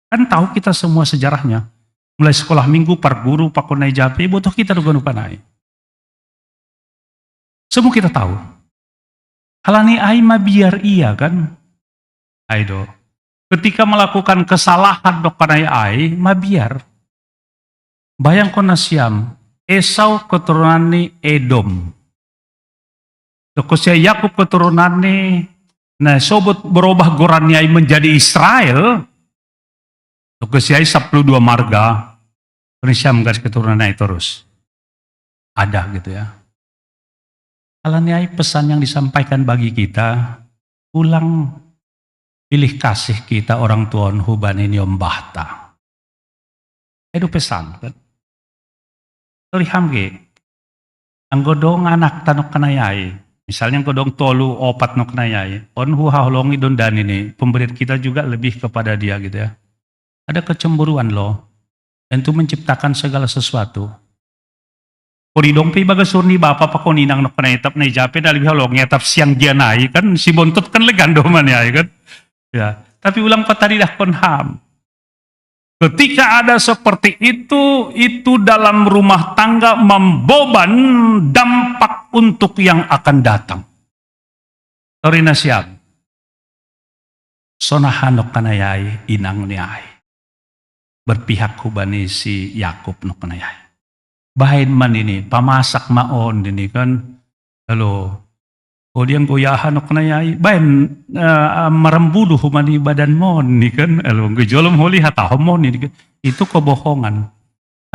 Kan tahu kita semua sejarahnya. Mulai sekolah minggu, par guru, pakonai jape, butuh kita dogan upanai. Semua kita tahu. Halani aima biar iya kan. Aido. Ketika melakukan kesalahan dokanai ai, mabiar. Bayang nasyam. Esau keturunan ni Edom. Dokosya Yakub keturunan ni nah sobat berubah gorannya menjadi Israel. Dokosya 12 marga. Nasyam garis keturunan itu terus. Ada gitu ya. Alaniai pesan yang disampaikan bagi kita, ulang pilih kasih kita orang tuan hubani niom bahta. Itu pesan kan. Tori hamge, ang godong anak tanok kanayay, misalnya ang godong tolu opat nok kanayay, on huhaholongi don dan ini, pemberian kita juga lebih kepada dia gitu ya. Ada kecemburuan loh, dan itu menciptakan segala sesuatu. Kori dong pi bagas surni bapa pa koninang nok kanayay tap na ijape na lebih halong tap siang gianay kan si bontot kan legando man ya kan. Ya, tapi ulang pataridah konham. Ketika ada seperti itu dalam rumah tangga membeban dampak untuk yang akan datang. Torina siap. Sonahanok kanayay inang niay. Berpihak hubani si Yakub nok kanayay. Bahin man ini, pamasak maon ini kan. Halo. O diang goyahan nok kanayay. Bahin merembuluh humani badan mon ni kan. Halo, gejolom holi hatahom mon ni kan. Itu kebohongan.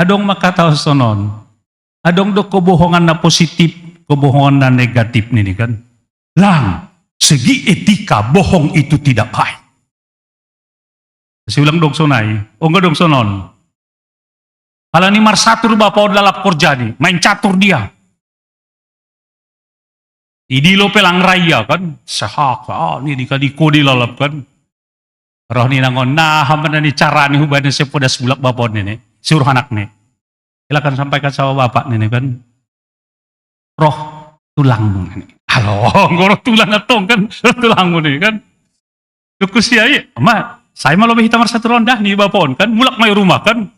Adong makataw sonon. Adong do kebohongan na positif, kebohongan na negatif ni kan. Lang, segi etika bohong itu tidak baik. Siulang dong sonay. O nga dong sonon. Kalau ni marsatur bapak lalap korja ni, main catur dia. Idi lo pelang raya kan, sahak, ni dikadiko dilalap kan. Roh ni nangon, nah haman ni cara ni hubani sepodas bulak bapak ni, suruh anak ni. Silakan sampaikan sama bapak ni kan. Roh tulang ni. Halo, ngoro tulang atong kan, tulang ni kan. Dukusiai, ma, saya malah lebih hitam satu rondah ni bapak kan, mulak may rumah kan.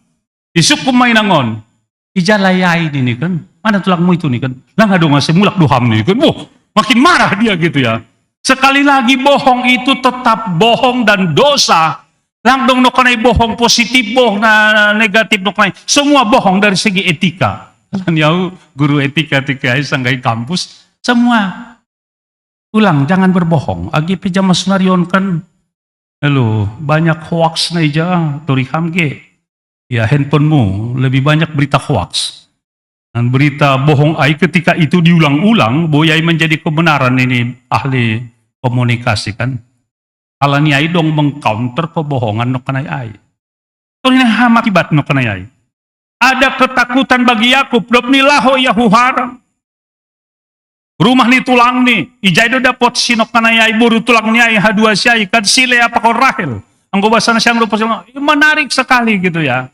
Isuk kumay nangon, ijalayay ni kan. Mana tulangmu itu nih kan? Lang adong ngasih mulak duham nih kan. Wah, makin marah dia gitu ya. Sekali lagi bohong itu tetap bohong dan dosa. Lang dong nokanay bohong positif, bohong na negatif nokanay. Semua bohong dari segi etika. Kan ya guru etika sanggay kampus. Semua. Ulang, jangan berbohong. Agi pijama senarion kan. Halo, banyak hoax na ija. Turiham ge. Ya handphonemu lebih banyak berita hoax. Dan berita bohong ai ketika itu diulang-ulang, boyai menjadi kebenaran ini ahli komunikasi kan. Alani ai dong mengcounter kebohongan no kanai ai. Ini hama akibat no kanai ai. Ada ketakutan bagi Yakub, dop ni laho yahu haram. Rumah ni tulang ni, ijaido dapot sinok kanai ai buru tulang ni ai hadua siai kan sile apa kau Rahel. Anggo bahasa nasyang lupa menarik sekali gitu ya.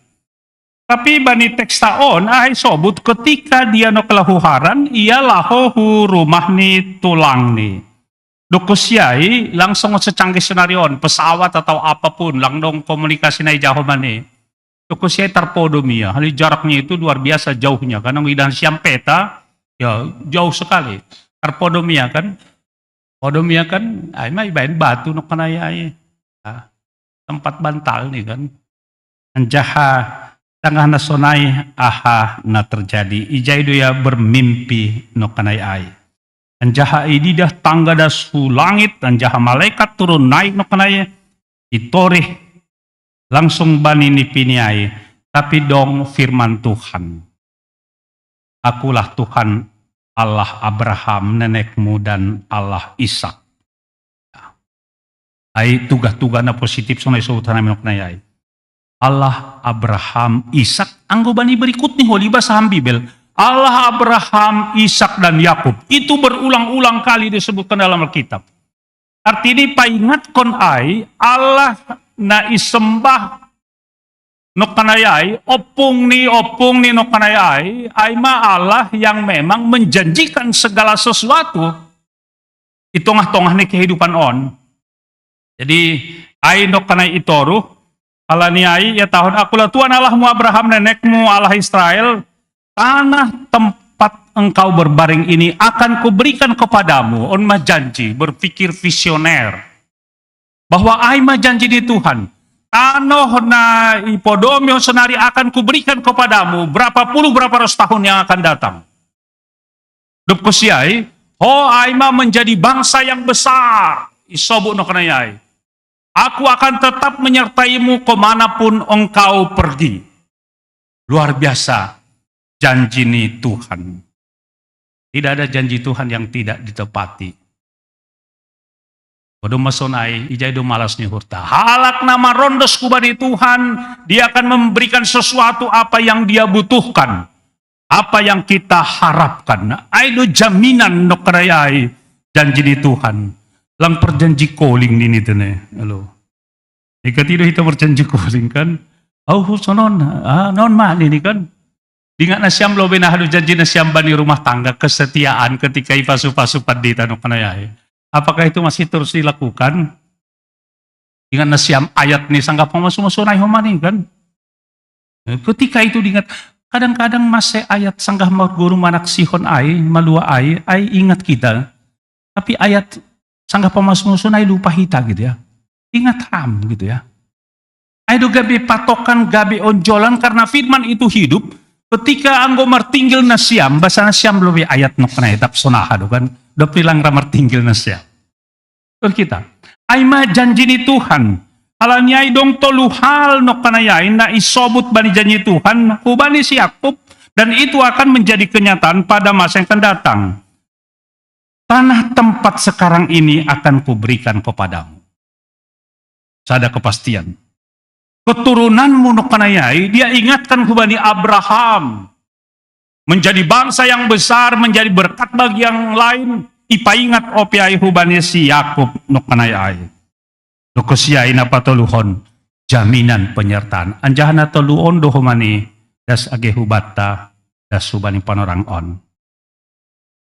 Tapi bani tekstaon ay sobut ketika dia no kelahuharan ia laho rumah ni tulang ni. Dokusyai langsung secanggih senarion pesawat atau apapun langdong komunikasi na jauh mani. Dokusyai terpodomia. Hal jaraknya itu luar biasa jauhnya karena idan siam peta ya jauh sekali. Terpodomia kan. Podomia kan ay may bain batu no kanaya ay. Tempat bantal nih kan. Anjaha tengah nasonai aha na terjadi ijaido ya bermimpi no kanai ai anjaha idi dah tangga dasu langit anjaha malaikat turun naik no kanai itoreh langsung bani nipini ai tapi dong firman Tuhan akulah Tuhan Allah Abraham nenekmu dan Allah Ishak Ai tugas-tugasna positif sonai sautan namin kanayai. Allah Abraham, Ishak, anggo bani berikut nih holi bahasa Bibel. Allah Abraham, Ishak dan Yakub. Itu berulang-ulang kali disebutkan dalam Alkitab. Artinya paingatkon ai Allah na isembah no kanayai, opung ni no kanayai, ay ma Allah yang memang menjanjikan segala sesuatu. Itu tengah-tengah ni kehidupan on. Jadi, ay no kanay itoru, ala ni ay, ya tahun akulah Tuhan Allahmu Abraham, nenekmu Allah Israel, tanah tempat engkau berbaring ini akan kuberikan kepadamu. On mah janji, berpikir visioner. Bahwa ay mah janji di Tuhan. Tanah na ipodomio senari akan kuberikan kepadamu berapa puluh berapa ratus tahun yang akan datang. Dup kusiai, ay mah menjadi bangsa yang besar. Isobu no kanayai. Aku akan tetap menyertaimu kemanapun engkau pergi. Luar biasa janji ini Tuhan. Tidak ada janji Tuhan yang tidak ditepati. Kodo masonai, ijai do malas ni hurta. Halak nama rondos kubani Tuhan, dia akan memberikan sesuatu apa yang dia butuhkan. Apa yang kita harapkan. Aido jaminan no karayai janji ni Tuhan. Lang perjanji calling ini tene. Halo. Jika tidak kita berjanji calling kan. Sonon, non mah ini kan. Ingat nasyam lo benahadu janji nasyam bani rumah tangga kesetiaan ketika ipasu-pasu padita no kanayai. Apakah itu masih terus dilakukan? Ingat nasyam ayat ni sanggap masu-masunay humani kan. Ketika itu diingat, kadang-kadang masih ayat sanggah guru manak sihon ay, malua ay ingat kita. Tapi ayat sanggah pemasu-masunay lupa hita gitu ya. Ingat ham gitu ya. Ayo gabi patokan, gabi onjolan karena firman itu hidup. Ketika anggo martinggil na siyam, basa na siyam lebih ayat no kanay tap sonahado kan. Do pilang ramar tinggil na siyam. Kita. Ay ma janji ni Tuhan. Alanya dong tolu hal no kanayay na isobut bani janji Tuhan kubani si Yakub dan itu akan menjadi kenyataan pada masa yang akan datang. Tanah tempat sekarang ini akan kuberikan kepadamu. Ada kepastian. Keturunanmu no kanayai, dia ingatkan kepada Abraham. Menjadi bangsa yang besar, menjadi berkat bagi yang lain. Ipaingat opiai hubani si Yakub no kanayai. No kosiai na patoluhon, jaminan penyertaan. Anjahana toluon do humani, das age hubata, das hubani panorang on.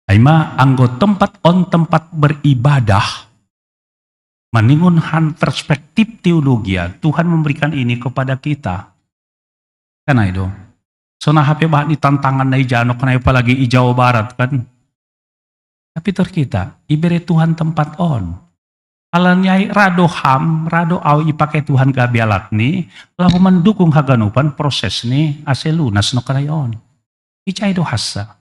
Aima anggo tempat beribadah. Meningunhan perspektif teologi, Tuhan memberikan ini kepada kita. Kan itu. So na hape bahat ni tantangan na ijano kanay palagi i Jawa Barat kan. Tapi kita ibere Tuhan tempat on. Alanyai rado au ipakai Tuhan gabialat ni, lahu mendukung haganupan proses ni ase lunas no kanay on. Icay do hasa.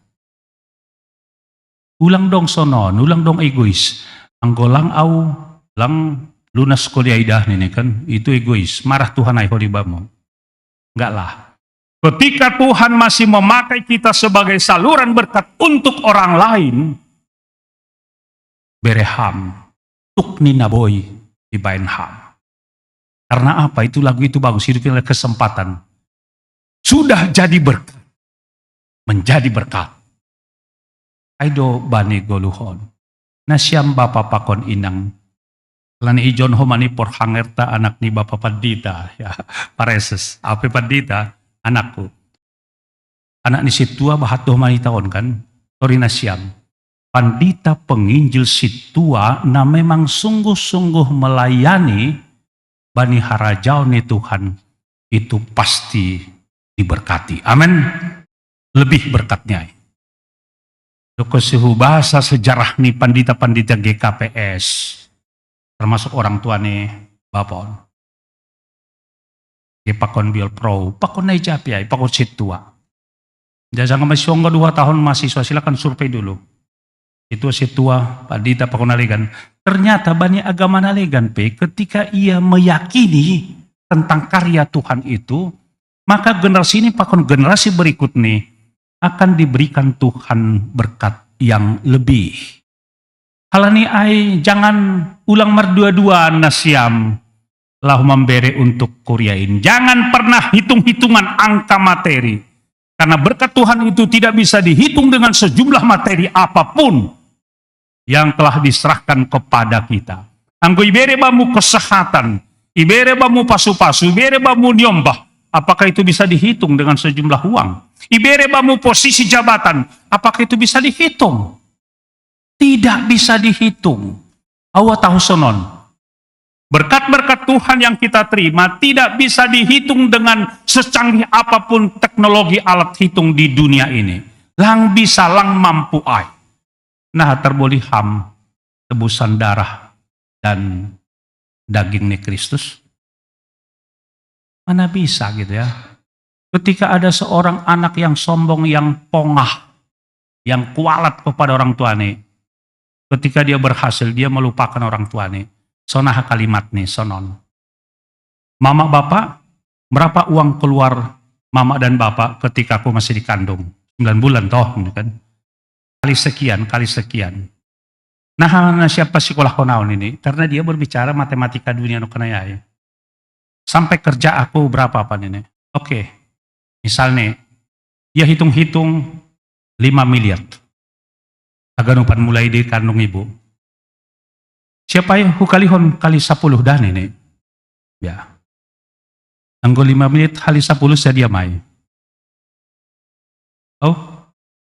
Ulang dong sonon, ulang dong egois. Anggolang au lang lunas kuliah idah ini kan, itu egois. Marah Tuhan ay holibamu. Enggak lah. Ketika Tuhan masih memakai kita sebagai saluran berkat untuk orang lain, bereham, tukni naboy, dibain ham. Karena apa? Itu lagu itu bagus, hidupnya kesempatan. Sudah jadi berkat. Menjadi berkat. Aido bani goluhon. Nasyam bapa pakon inang. Lani ijon homani por hangerta anak ni Bapak Pandita ya pareses apa Pandita anakku anak ni situa bahat homani tahun kan tori nasyam Pandita penginjil situa na memang sungguh-sungguh melayani bani harajau ni Tuhan itu pasti diberkati amin lebih berkatnya Dokosihu bahasa sejarah ni Pandita-Pandita GKPS termasuk orang tua nih bapon. Pakon biol pro, pakon na ijapi ay, pakon situa. Jasa nga masyongga 2 tahun mahasiswa, silakan survei dulu. Itu situa, Pandita pakon naligan. Ternyata banyak agama naligan ketika ia meyakini tentang karya Tuhan itu, maka generasi ini pakon generasi berikut nih akan diberikan Tuhan berkat yang lebih. Halani ai jangan ulang merdua-dua nasiam lahu memberi untuk kuriain. Jangan pernah hitung-hitungan angka materi. Karena berkat Tuhan itu tidak bisa dihitung dengan sejumlah materi apapun yang telah diserahkan kepada kita. Anggo ibere bamu kesehatan, ibere bamu pasu-pasu, ibere bamu nyombah. Apakah itu bisa dihitung dengan sejumlah uang? Ibere bamu posisi jabatan, apakah itu bisa dihitung? Tidak bisa dihitung. Awa tahu sonon. Berkat-berkat Tuhan yang kita terima tidak bisa dihitung dengan secanggih apapun teknologi alat hitung di dunia ini. Lang bisa, lang mampu ai. Nah terboliham tebusan darah dan dagingnya Kristus. Mana bisa gitu ya. Ketika ada seorang anak yang sombong, yang pongah, yang kualat kepada orang tuanya, ketika dia berhasil, dia melupakan orang tuanya. Sonah kalimat nih, sonon. Mama bapak, berapa uang keluar mama dan bapak ketika aku masih dikandung? 9 bulan toh, kan? Kali sekian. Nah siapa sekolah konaun ini? Karena dia berbicara matematika dunia no kenayai. Sampai kerja aku berapa apa ini? Oke, misalnya, dia hitung-hitung 5 miliar. Aganupan mulai di kandung ibu. Siapa yang hukalihon kali 10 dan ini? Ya. Anggo 5 menit kali 10 saya diamai. Oh,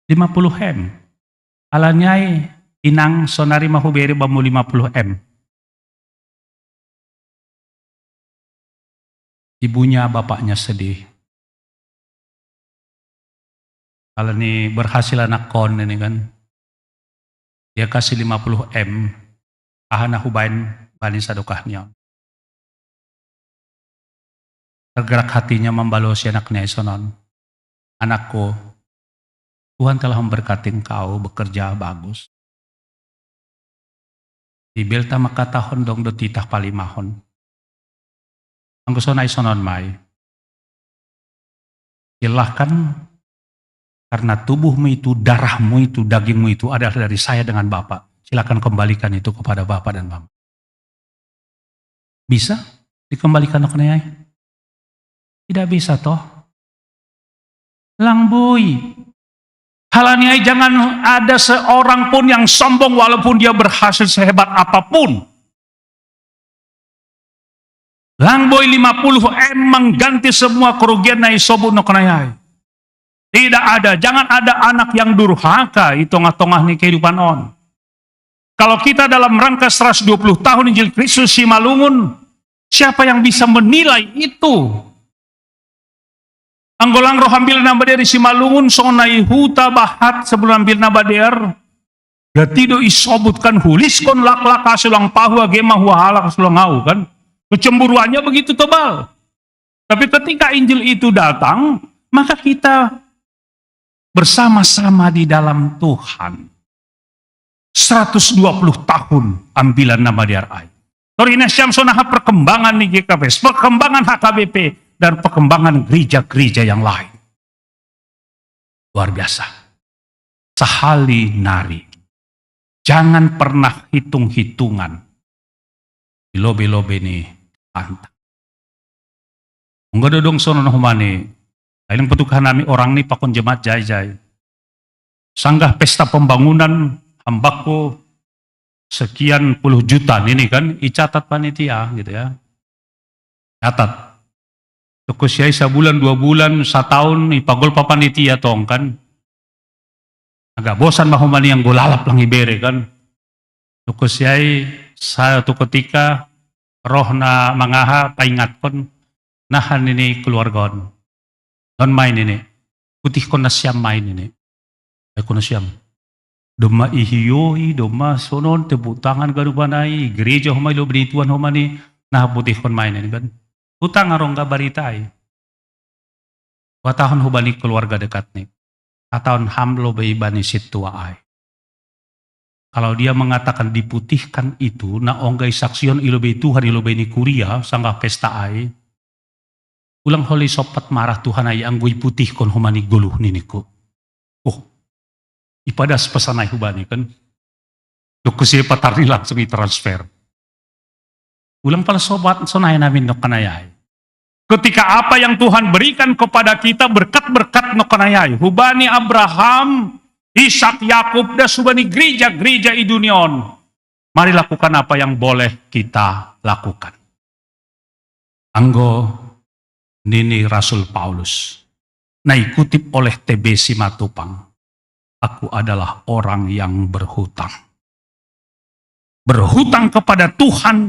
50 M. Alanyai inang sonari mahuberi bamu 50 M. Ibunya, bapaknya sedih. Kalau ini berhasil anak kon ini kan, dia kasih 50 M, ahana hubain bani sadokahnya. Tergerak hatinya membalosi anaknya sonon. Anakku, Tuhan telah memberkati engkau bekerja bagus. Di belta maka tahun dong do titah palimahon. Anggo sonai sonon mai. Silahkan karena tubuhmu itu, darahmu itu, dagingmu itu adalah dari saya dengan Bapak. Silakan kembalikan itu kepada Bapak dan Mama. Bisa dikembalikan ke nayai? Tidak bisa toh. Langbui. Halaniai jangan ada seorang pun yang sombong walaupun dia berhasil sehebat apapun. Langboy 50 M mengganti semua kerugian nai sobu no kenayai. Tidak ada, jangan ada anak yang durhaka itu tengah-tengah nih kehidupan on. Kalau kita dalam rangka 120 tahun Injil Kristus Simalungun, siapa yang bisa menilai itu? Anggolang roh ambil nabader Simalungun sonai huta bahat sebelum ambil nabader. Gatido isobutkan huliskon lak-lak kasulang pahua gema huahala kasulang ngau kan. Kecemburuannya begitu tebal. Tapi ketika Injil itu datang, maka kita bersama-sama di dalam Tuhan. 120 tahun ambilan nama diarai. Torina Syamsonaha perkembangan di GKPS, perkembangan HKBP, dan perkembangan gereja-gereja yang lain. Luar biasa. Sahali nari. Jangan pernah hitung-hitungan. Di lobe-lobe nih. Antang. Enggak dodong sono humani. Lain petukan nami orang nih pakon jemaat jai-jai. Sanggah pesta pembangunan hambaku sekian puluh juta ini kan icatat panitia gitu ya. Catat. Tukusiai sebulan, 2 bulan, 1 tahun ipagol pa panitia tong kan. Agak bosan mahumani yang golalap lang ibere kan. Tukusiai satu ketika roh na mangaha paingat kon nahan ini keluarga non main ini putih kon na siyam main ini ay kon na siyam doma ihiyoi doma sonon tepuk tangan garubanai gereja humay lo benituan humani nah putih kon main ini kan utang arong gabarita ay watahon hubani keluarga dekat nih atahon hamlo baibani situa ay. Kalau dia mengatakan diputihkan itu, na onggay saksion ilobay Tuhan ilobay ni kuria, sanggah pesta ay, ulang holi sopat marah Tuhan ay anggoy putih kon humani guluh niniko. Oh, ipadas pesanay hubani kan. Tukusi patarni langsung i-transfer. Ulang pala sobat, sonay namin no kanayay. Ketika apa yang Tuhan berikan kepada kita, berkat-berkat no kanayay. Hubani Abraham, Ishak, Yakub, dan subani gereja-gereja di dunion. Mari lakukan apa yang boleh kita lakukan. Anggo nini Rasul Paulus. Nah, kutip oleh TB Simatupang. Aku adalah orang yang berhutang. Berhutang kepada Tuhan,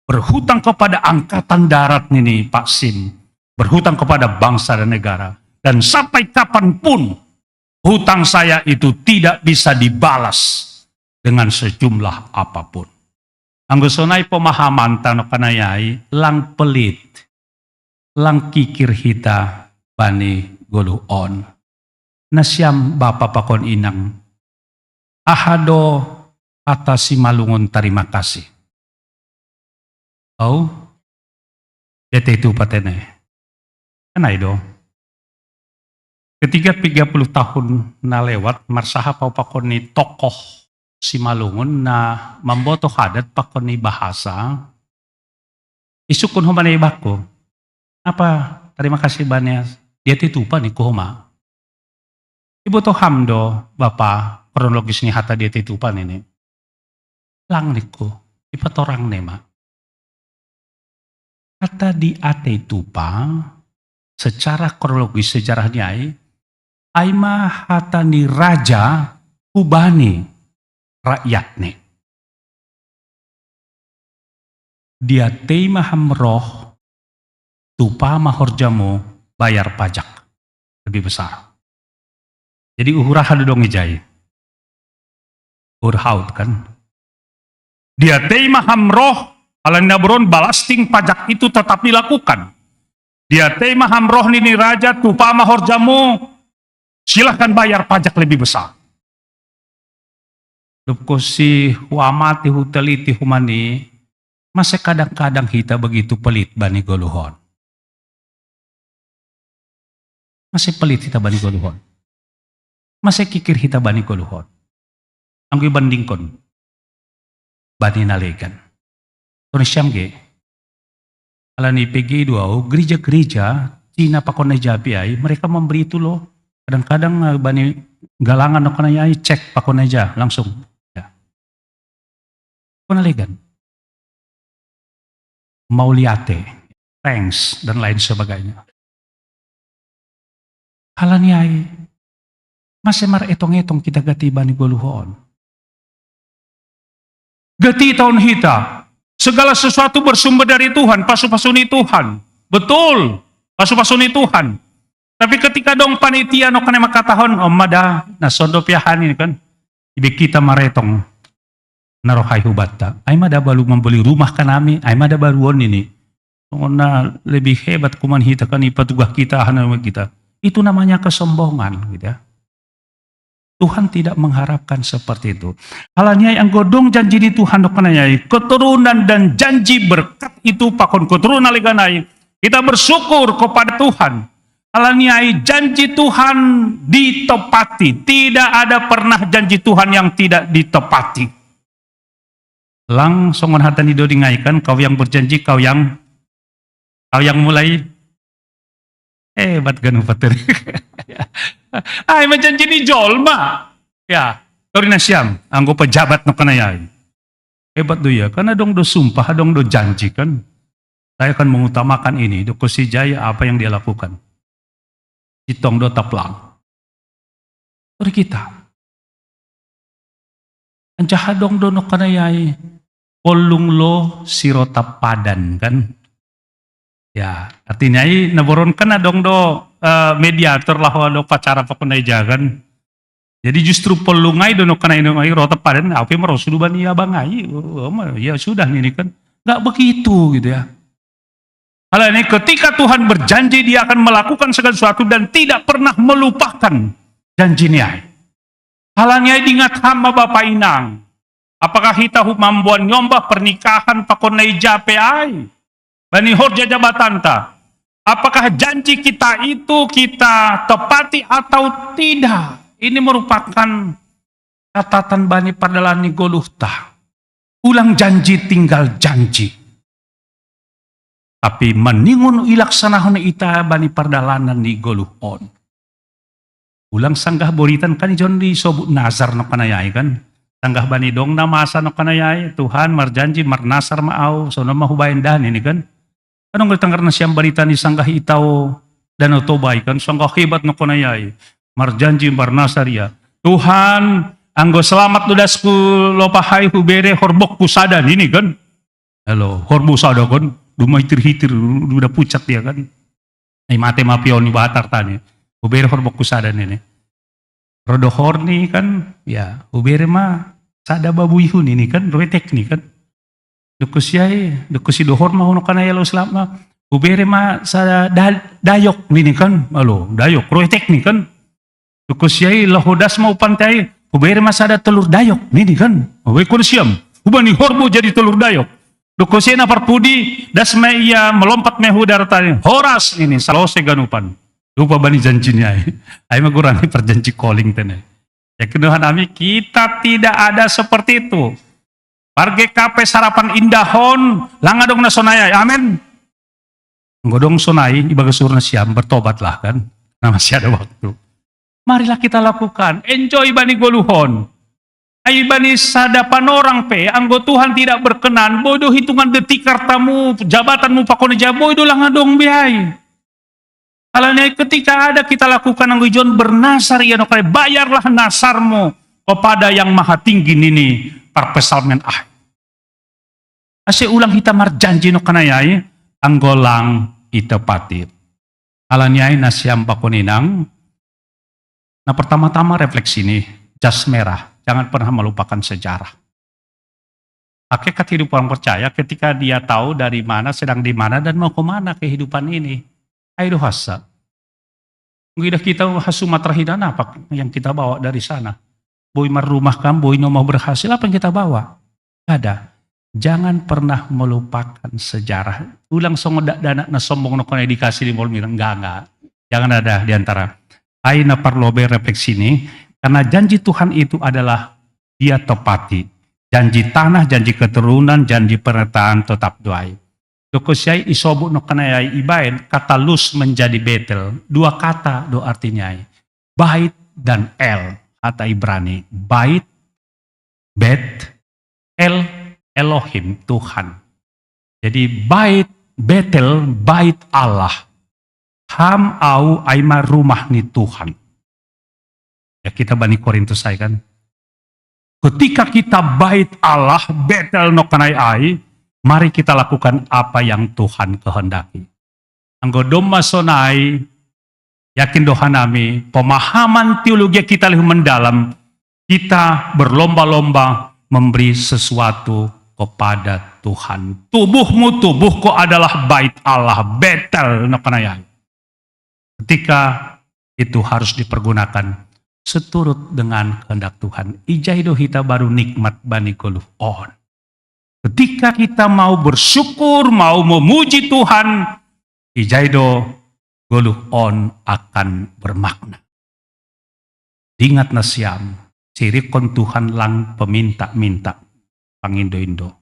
berhutang kepada angkatan darat ini Pak Sim, berhutang kepada bangsa dan negara. Dan sampai kapanpun, hutang saya itu tidak bisa dibalas dengan sejumlah apapun. Anggusonay pemahaman tanok kanayay, lang pelit, lang kikir hita, bani guluon. Nasyam bapa pakon inang, ahado atas si malungon terima kasih. Oh, dete itu patene. Kanay do. Ketika 30 tahun na lewat, marsaha pakon ni tokoh si malungon na mamboto hadat pakon ni bahasa. Isukun humana ibako. Apa? Terima kasih banyak. Dia titupa ni kuhuma. Ibu to hamdo, Bapak, kronologis ni hata dia titupan ini. Lang niku, ipatorang nema. Kata di ate tupa, secara kronologis sejarahnya ay mah hata ni raja kubani rakyatne. Dia tei mahamroh tupa mahorjamu bayar pajak lebih besar. Jadi uhurah hadu dong ijai. Urhaut kan. Dia tei mahamroh alan nabron balasting pajak itu tetap dilakukan. Dia tei mahamroh nini raja tupa mahorjamu silahkan bayar pajak lebih besar. Lupko si huamati huteliti humani masih kadang-kadang kita begitu pelit bani goluhon. Masih pelit kita bani goluhon. Masih kikir kita bani goluhon. Anggo ibandingkon bani nalegan. Tono siyam ge. Alani PG duao gereja-gereja Cina pakon jabi ay mereka memberi itu loh. Kadang-kadang bani galangan no kanayay cek pakon aja langsung. Ya. Konalegan. Mauliate, thanks dan lain sebagainya. Halaniay masih mar etong-etong kita gati bani goluhon. Gati tahun hita. Segala sesuatu bersumber dari Tuhan, pasu-pasuni Tuhan. Betul, pasu-pasuni Tuhan. Tapi ketika dong panitia no kana makatahon mada nasondo piahan ini kan. Ibi kita maretong narohay hubata. Ay mada balu membeli rumah kanami, ay mada baruon ini. Na lebih hebat kuman hita kan ipatugah kita hanama kita. Itu namanya kesombongan gitu ya. Tuhan tidak mengharapkan seperti itu. Halanya yang godong janji di Tuhan dokananya keturunan dan janji berkat itu pakon keturunan leganai. Kita bersyukur kepada Tuhan. Halanya janji Tuhan ditepati. Tidak ada pernah janji Tuhan yang tidak ditepati. Langsung hatan itu dingaikan kau yang berjanji kau yang mulai hebat gan upater. Ay majanji ni jolma. Ya, torina siyam anggo pejabat no kanayay. Hebat do ya, karena dong do sumpah, dong do janji kan. Saya akan mengutamakan ini, do kusijaya apa yang dia lakukan. Itong do taplang. Tori kita. Anjahadong do no kanayay. Polung lo sirota padan kan. Ya, artinya naboron kan adong do mediator lah do pacara pakunay jagan. Jadi justru pelungai do no kanay no rota padan apa yang sudah bani abangai. Ya sudah ini kan. Enggak begitu gitu ya. Hal ini ketika Tuhan berjanji dia akan melakukan segala sesuatu dan tidak pernah melupakan janjinya. Halanya diingat hamba Bapak Inang. Apakah kita mambuan nyombah pernikahan pakunay jape ay? Bani horja jabatan ta. Apakah janji kita itu kita tepati atau tidak? Ini merupakan catatan bani pardalan ni goluh ta. Ulang janji tinggal janji. Tapi meningun ilaksanahon ita bani pardalanan ni goluh on. Ulang sanggah boritan kan ijon di sobut nazar no kanayai kan. Sanggah bani dong na masa no kanayai. Tuhan marjanji marnasar maau. So na mahubayan dahan ini kan. Anong ngeltanggar na siyang barita ni sanggah itaw dan otobay kan. Sanggah hebat no kanayai. Marjanji marnasar ya. Tuhan anggo selamat ludasku lopahay hubere horbok kusadan ini kan. Halo horbu sada kan. Dumay hitir-hitir, udah pucat dia kan. Ay mate mapion ni batar tani. Hubere horbok kusadan ini. Rodo horni kan, ya hubere ma sada babuyhun ini kan, roe teknik kan. Dukusi dohor ma hono kana yalo selama. Hubere ma sada dayok ini kan. Halo, dayok roe teknik kan. Dukusiai lahodas mau pantai. Hubere ma sada telur dayok ini kan. Owe kun siam. Hubani horbo jadi telur dayok. Dukosena parpudi dasmeia melompat mehudar tadi horas ini salose ganupan lupa bani janjinya ai magurani perjanji calling tene ya kenuhan ami kita tidak ada seperti itu parge kape sarapan indahon langadong na sonaya amin ngodong sonai ibaga surna siam bertobatlah kan nah masih ada waktu marilah kita lakukan enjoy bani goluhon. Ay bani sadapan orang pe, anggo Tuhan tidak berkenan, bodoh hitungan detik kartamu, jabatanmu pakone bodoh lah ngadong biay. Alanya ketika ada kita lakukan anggo ijon bernasar ya no kare bayarlah nasarmu kepada yang maha tinggi nini parpesalmen ah. Ase ulang hita marjanji no kanayai anggo lang itepati. Alanya nasyam pakoninang. Nah pertama-tama refleksi ini jas merah. Jangan pernah melupakan sejarah. Hakikat hidup orang percaya ketika dia tahu dari mana, sedang di mana, dan mau kemana kehidupan ini. Ayo hasa. Mungkin kita hasu matrahidan apa yang kita bawa dari sana. Boy marumah kan, boy no mau berhasil, apa yang kita bawa? Ada. Jangan pernah melupakan sejarah. Ulang songodak dana na sombong no kone dikasih di mall mirang. Enggak. Jangan ada di antara. Aina parlobe refleksi ini. Karena janji Tuhan itu adalah dia tepati. Janji tanah, janji keturunan, janji pernyataan tetap doai. Dokusiai isobu no kanayai ibain, kata lus menjadi Betel. Dua kata do artinya. Bait dan El, kata Ibrani. Bait, Bet, El, Elohim, Tuhan. Jadi bait, Betel, bait Allah. Ham au aima rumah ni Tuhan. Ya kita bani Korintus saya kan. Ketika kita bait Allah, Betel no kanai ai, mari kita lakukan apa yang Tuhan kehendaki. Anggo doma sonai, yakin dohanami, pemahaman teologi kita lebih mendalam, kita berlomba-lomba memberi sesuatu kepada Tuhan. Tubuhmu, tubuhku adalah bait Allah, Betel no kanai ai. Ketika itu harus dipergunakan seturut dengan kehendak Tuhan. Ijaido hita baru nikmat bani goluh on. Ketika kita mau bersyukur, mau memuji Tuhan, ijaido goluh on akan bermakna. Ingat nasiam, cirikon Tuhan lang peminta-minta, pangindo-indo.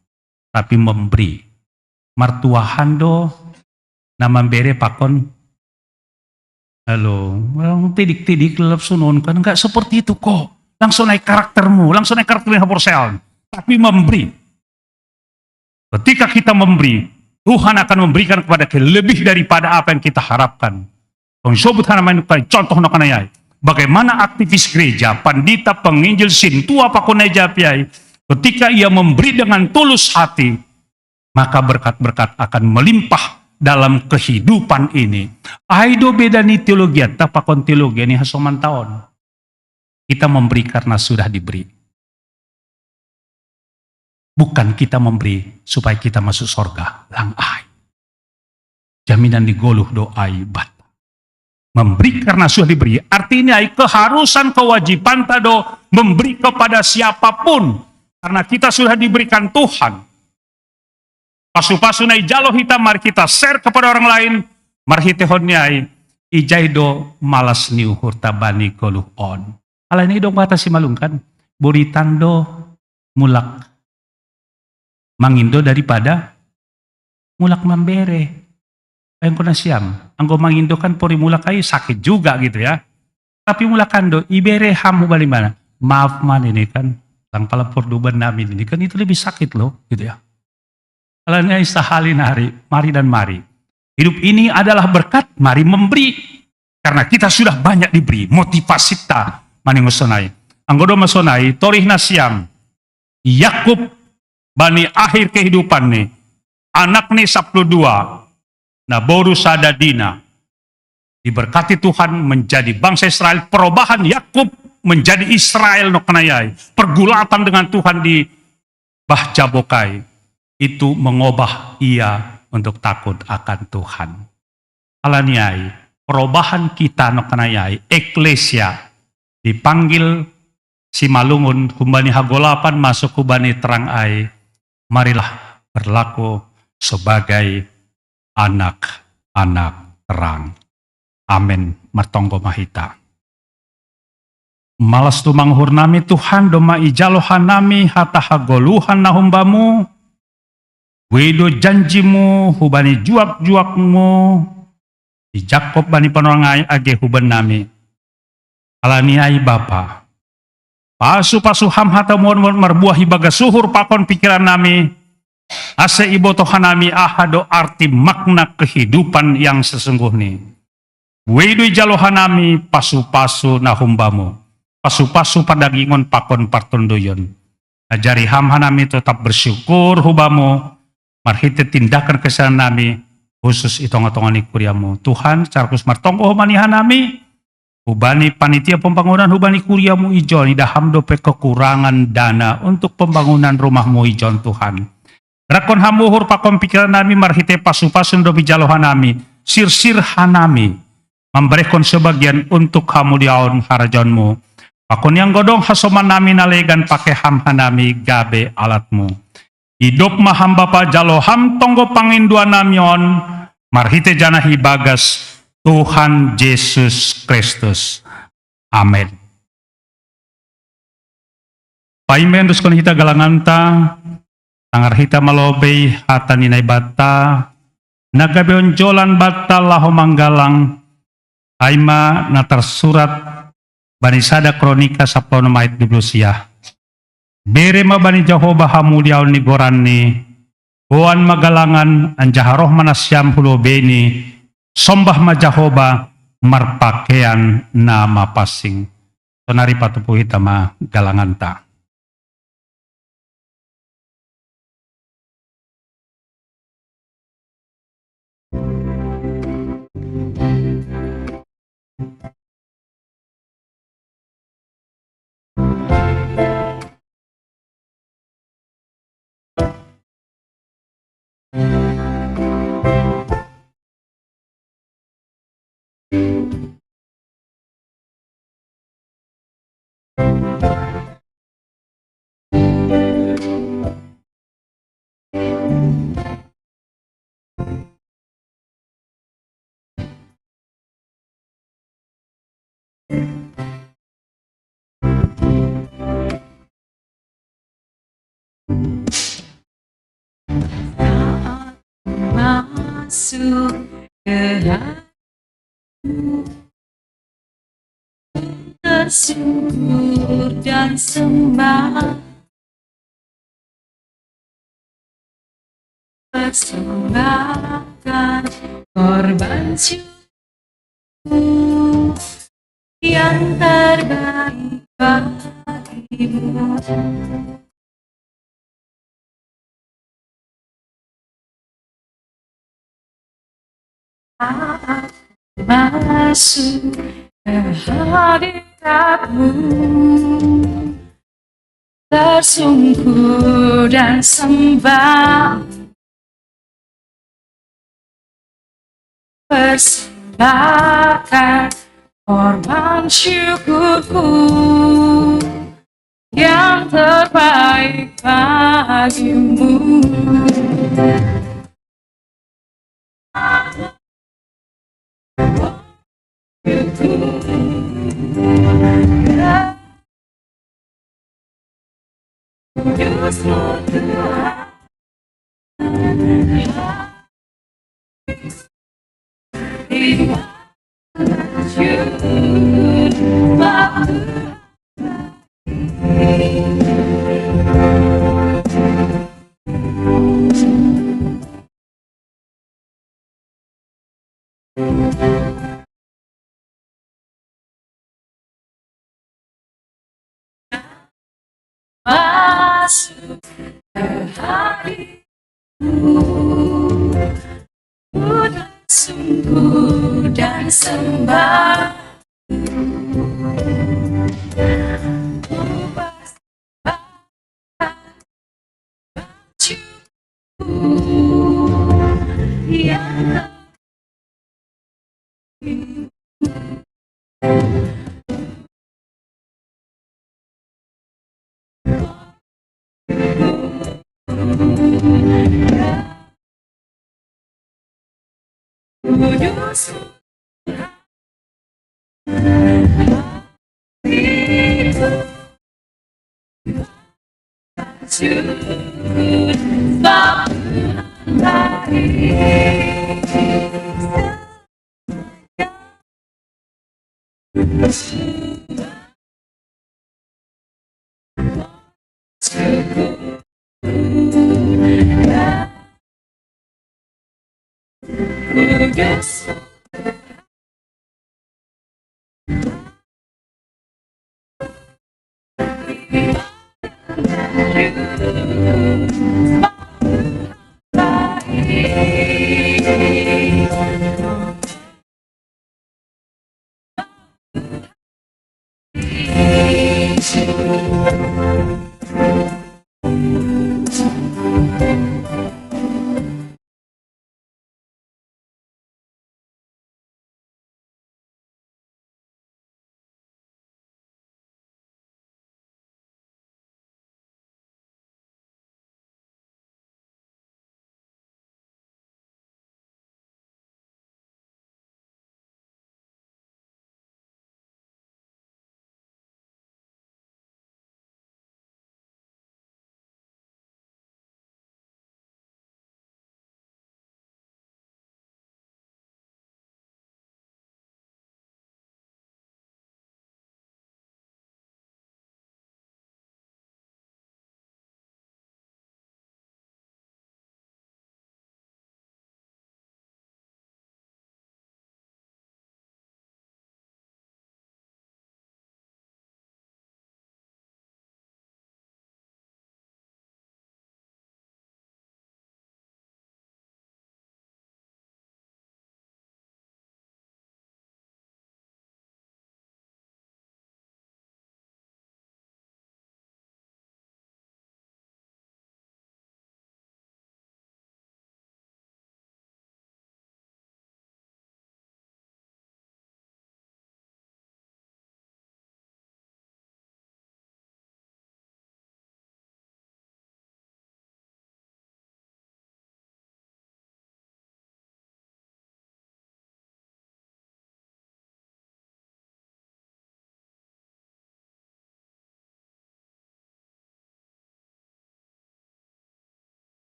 Tapi memberi. Martuahando, nama bere pakon, halo, tidik-tidik lelap sunon kan enggak seperti itu kok. Langsung naik karaktermu, langsung naik karakternya Haporsel. Tapi memberi. Ketika kita memberi, Tuhan akan memberikan kepada kita lebih daripada apa yang kita harapkan. Contoh nakanayai. Bagaimana aktivis gereja, pandita, penginjil, sintua, pakunai piai, ketika ia memberi dengan tulus hati, maka berkat-berkat akan melimpah dalam kehidupan ini. Aido beda ni teologi, tapakon teologi ni hasoman tahun. Kita memberi karena sudah diberi. Bukan kita memberi supaya kita masuk surga. Lang ai. Jaminan digoluh doai bat. Memberi karena sudah diberi. Artinya keharusan kewajiban tado memberi kepada siapapun. Karena kita sudah diberikan Tuhan. Pasu-pasu na ijalo hita, mari kita share kepada orang lain. Mari hitehon niay, ijaido malas niuhur tabani goluh on. Ala ini dong batasi malungkan. Buritando mulak mangindo daripada mulak mambere. Ayun ko na siyam. Ang mangindo kan puri mulak kayo, sakit juga gitu ya. Tapi mulakando, ibere hamu balimana. Maaf man ini kan, lang pala porduban namin ini kan itu lebih sakit loh gitu ya. Kalau ini sahalin hari, mari dan mari. Hidup ini adalah berkat, mari memberi. Karena kita sudah banyak diberi, motivasi ta maningosonai. Anggodo masonai, torih nasyam. Yakub bani akhir kehidupan nih. Anak nih 12. Nah boru sadadina. Diberkati Tuhan menjadi bangsa Israel. Perubahan Yakub menjadi Israel no kenayai. Pergulatan dengan Tuhan di Bahjabokai. Itu mengubah ia untuk takut akan Tuhan. Alaniai, perubahan kita no kenayai. Eklesia dipanggil si malungun humbani hagolapan masuk hubani terang ai. Marilah berlaku sebagai anak-anak terang. Amin. Martonggo mahita. Malas tumanghur nami Tuhan doma ijalohan nami hata hagoluhan na humbamu. Wedo janjimu hubani juak-juakmu. Di Jakob bani panorangai age huban nami. Alaniai Bapa. Pasu-pasu ham hata muon marbuahi baga suhur pakon pikiran nami. Ase ibo tohanami ahado arti makna kehidupan yang sesungguhnya. Wedo jalohanami pasu-pasu nahumbamu. Pasu-pasu padagingon pakon partondoyon. Ajari hamhanami tetap bersyukur hubamu. Marhite tindakan kesalahan nami. Khusus itong-itongan kuriamu. Tuhan carkus martonggo humanihanami. Hubani panitia pembangunan hubani kuriamu ijon. Idaham dope kekurangan dana untuk pembangunan rumahmu ijon Tuhan. Rakon hamuhur pakon pikiran nami marhite pasu-pasun dobi jalohan nami. Sir-sir hanami. Memberikan sebagian untuk kamu diaun harajonmu. Pakon yang godong hasoman nami nalegan pakai ham hanami gabe alatmu. Hidup maham bapa jaloham tonggo panginduan namion. Marhite janahi bagas Tuhan Yesus Kristus. Amin. Paimen duskon hita galanganta. Tangar hita malobey hata ninay bata. Nagabeon jolan bata laho manggalang. Aima na tersurat banisada kronika 10 ayat 12. Bere ma bani Jehovah hamuliaw ni goran ni. Buan magalangan anjaharoh manasyam hulobeni. Sombah ma Jehovah marpakean na mapasing. Tonari patupu hita ma galangan ta. Masuk ke hatimu, tersyukur dan sembah, persembahkan korban syukur yang terbaik bagimu. Masuk ke hadiratmu, tersungkur dan sembah, persembahkan korban syukurku yang terbaik bagimu. Kudusmu Tuhan, masuk ke hatimu, ku telah sungguh dan sembah. Ku bersyukur yang kudus itu syukur kudus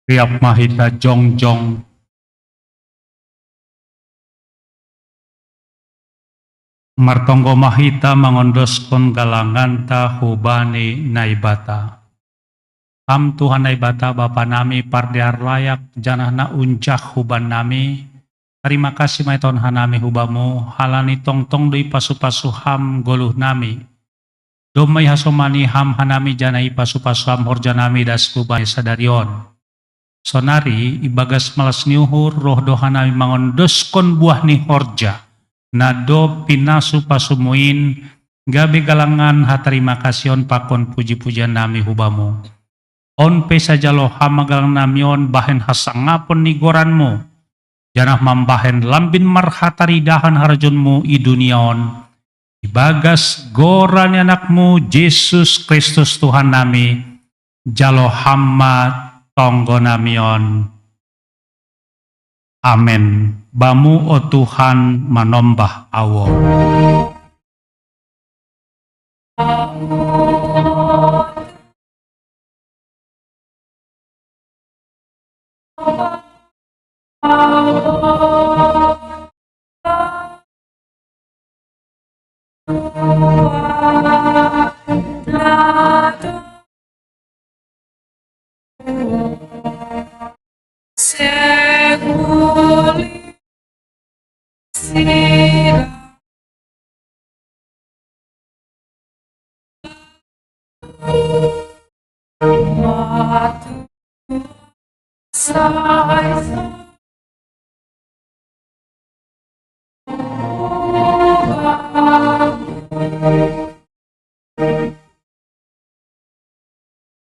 Riap mahita jongjong. Martonggo mahita mangondoskon galanganta hubani naibata. Ham Tuhan naibata Bapa nami pardiar layak janahna unjah huban nami. Terima kasih mai Tuhan hanami hubamu halani tongtong doi pasu-pasu ham goluh nami. Domai hasomani ham hanami janai pasu-pasu ham horjanami das kubani sadarion. Sonari ibagas malas niuhur roh dohanami mangondoskon buah ni horja. Nado pinasu pasumuin gabe galangan haterima kasihan pakon puji-pujian nami hubamu. On pe saja lo hamagalang namion bahen hasangapon ni goranmu. Janah mambahen lambin marhatari dahan harjunmu i duniaon. Ibagas goran anakmu Yesus Kristus Tuhan nami. Jalo hamma tonggo namion. Amin. Bamu o Tuhan manombah awon. Seguli sira matu sai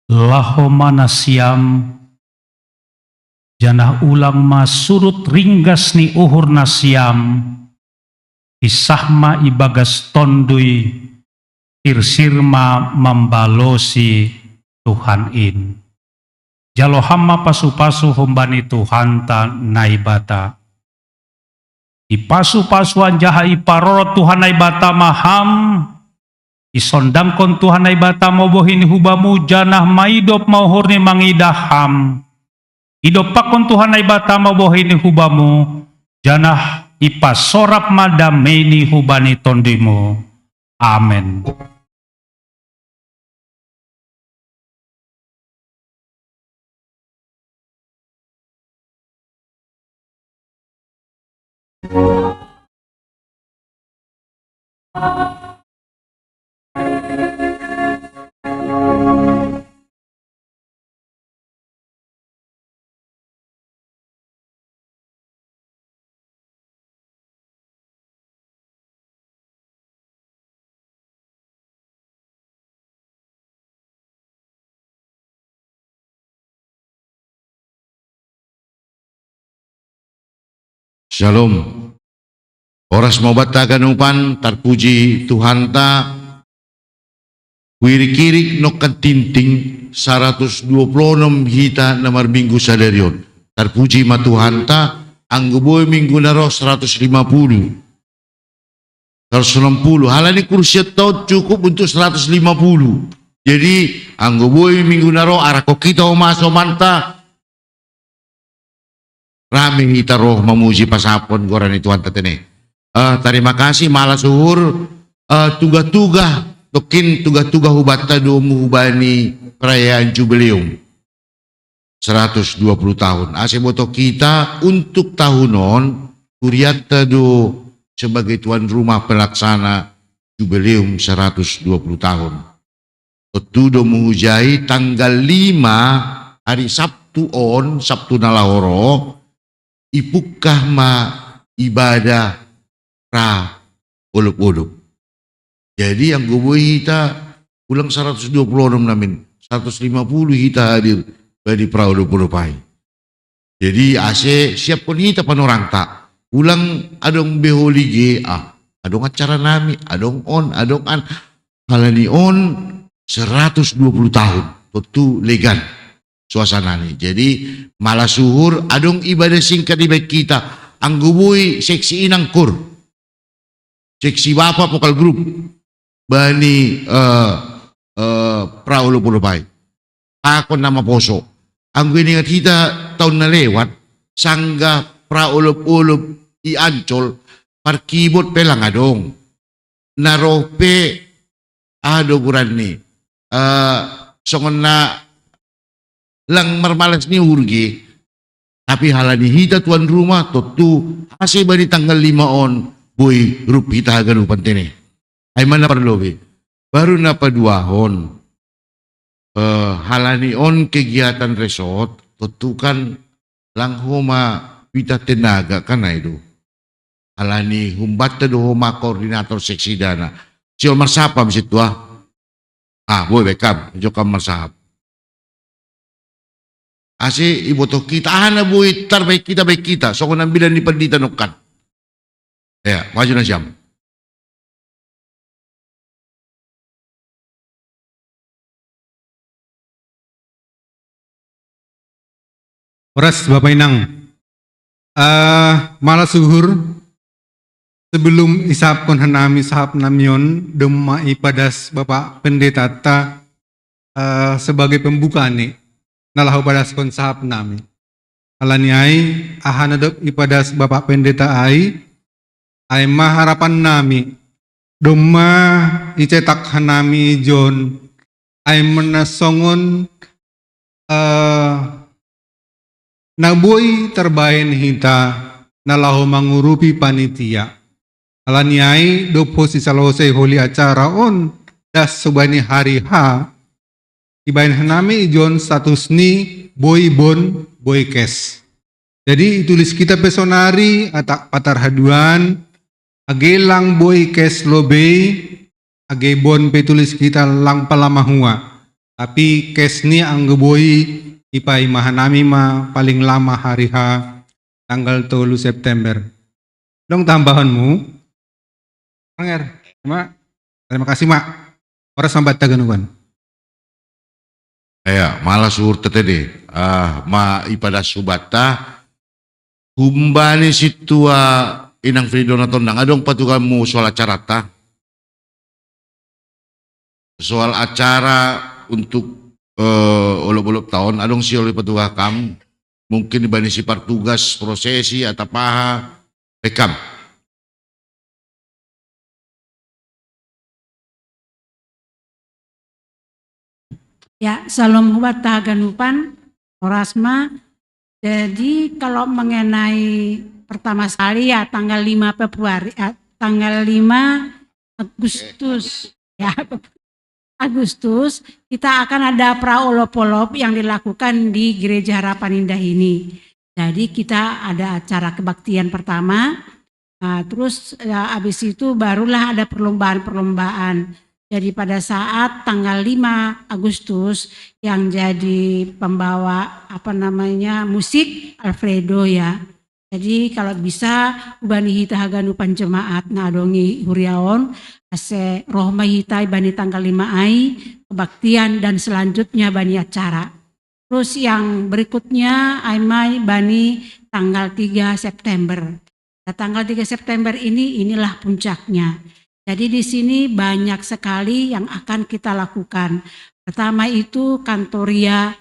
Lahomana siam janah ulang ma surut ringgas ni uhur nasiam isahma ibagas tondui irsirma membalosi Tuhan in jalo hamma pasu-pasu humbani Tuhan ta naibata ipasu-pasuan jaha iparoro Tuhan naibata maham isondangkon Tuhan naibata mobohin hubamu janah maidop mauhurni mangidaham idopakon Tuhan naibata mobohin hubamu janah ipasorap madameni hubani tondimu. Amen. Shalom. Oras mobat taganupan terpuji Tuhan ta wiri-kirik no ketinting 126 hita nomor minggu sadarion. Terpuji ma Tuhan ta angguboy minggu naro 150. 160. Halani kursi tau cukup untuk 150. Jadi angguboy minggu naro arako kita omaso manta rame hita roh memuji pasapon gorani Tuhan tatene. Terima kasih malah suhur tuga-tuga tokin tuga-tuga hubata domu hubani perayaan jubileum 120 tahun. Ase boto kita untuk tahunon kuriata do sebagai tuan rumah pelaksana jubileum 120 tahun. Otu do menghujai tanggal 5 hari Sabtu Sabtu nalahoro ipukah ma ibadah pra ulup-ulup. Jadi yang gue hita ulang 126 namin 150 hita hadir di pra ulup-ulupai. Jadi ase siap pun hita panorang tak ulang adong beholige adong acara nami adong on adong an halani on 120 tahun tentu legal suasana ni. Jadi malah suhur adong ibadah singkat di baik kita angguboy seksi inang kur seksi bapak vokal grup bani praulup-ulupai akon nama poso ang giningat hita taon na lewat, sangga praulop-ulop iancol, parkibot pelang adong. Narope, guran ni. Songon na lang marmalas ni urgi, tapi halani hita tuan rumah, totu, ase ba ni tanggal 5 on, boy, rupita ganupan tini. Ay mana parlobi. Baru na paduahon. Halani on kegiatan resort, tutukan lang homa pita tenaga kan na itu. Halani humbata do homa koordinator seksi dana. Si Omar Sapa situ boy bekam, jokam marsahap. Asi ibu to kita ana boy tar baik kita. So ko nambilan ni pandita nukan. Ya, maju na siyam. Oras Bapak Inang, malas suhur sebelum isapkon hanami sahap namyon dema ipadas Bapak Pendeta ta sebagai pembuka nih nalahu padas kon sahap nami. Alani ai ahanadop ipadas Bapak Pendeta ai maharapan nami doma icetak hanami John ai menasongon naboy terbain hita nalahu mangurupi panitia. Alaniai dopo si salose holi acara on das subani hari ha ibain hanami ijon status ni boy bon boy kes. Jadi tulis kita pesonari atak patar haduan agelang boy kes lobe age bon petulis kita lang palamahua. Tapi kes ni ang boy ipai mahanami paling lama hari H tanggal 3 September. Dong tambahanmu. Anger, terima kasih mak. Orang sambat taganuan. Ya, malas suhur tetede. Ma ipada subata humbani situa inang Fridonaton nang adong patugamu soal acara ta. Soal acara untuk olop-olop tahun adong si oleh petugas kam mungkin dibanding si tugas prosesi atau paha rekam. Ya, salam hubat ganupan orasma. Jadi kalau mengenai pertama sekali ya tanggal 5 Februari tanggal 5 Agustus ya Agustus kita akan ada praolop-olop yang dilakukan di Gereja Harapan Indah ini. Jadi kita ada acara kebaktian pertama, terus habis itu barulah ada perlombaan-perlombaan. Jadi pada saat tanggal 5 Agustus yang jadi pembawa musik Alfredo ya. Jadi kalau bisa ubani hita haganupan jemaat nadongi huriaon ase rohma hita bani tanggal 5 ai kebaktian dan selanjutnya bani acara. Terus yang berikutnya aimai bani tanggal 3 September. Nah, tanggal 3 September inilah puncaknya. Jadi di sini banyak sekali yang akan kita lakukan. Pertama itu kantoria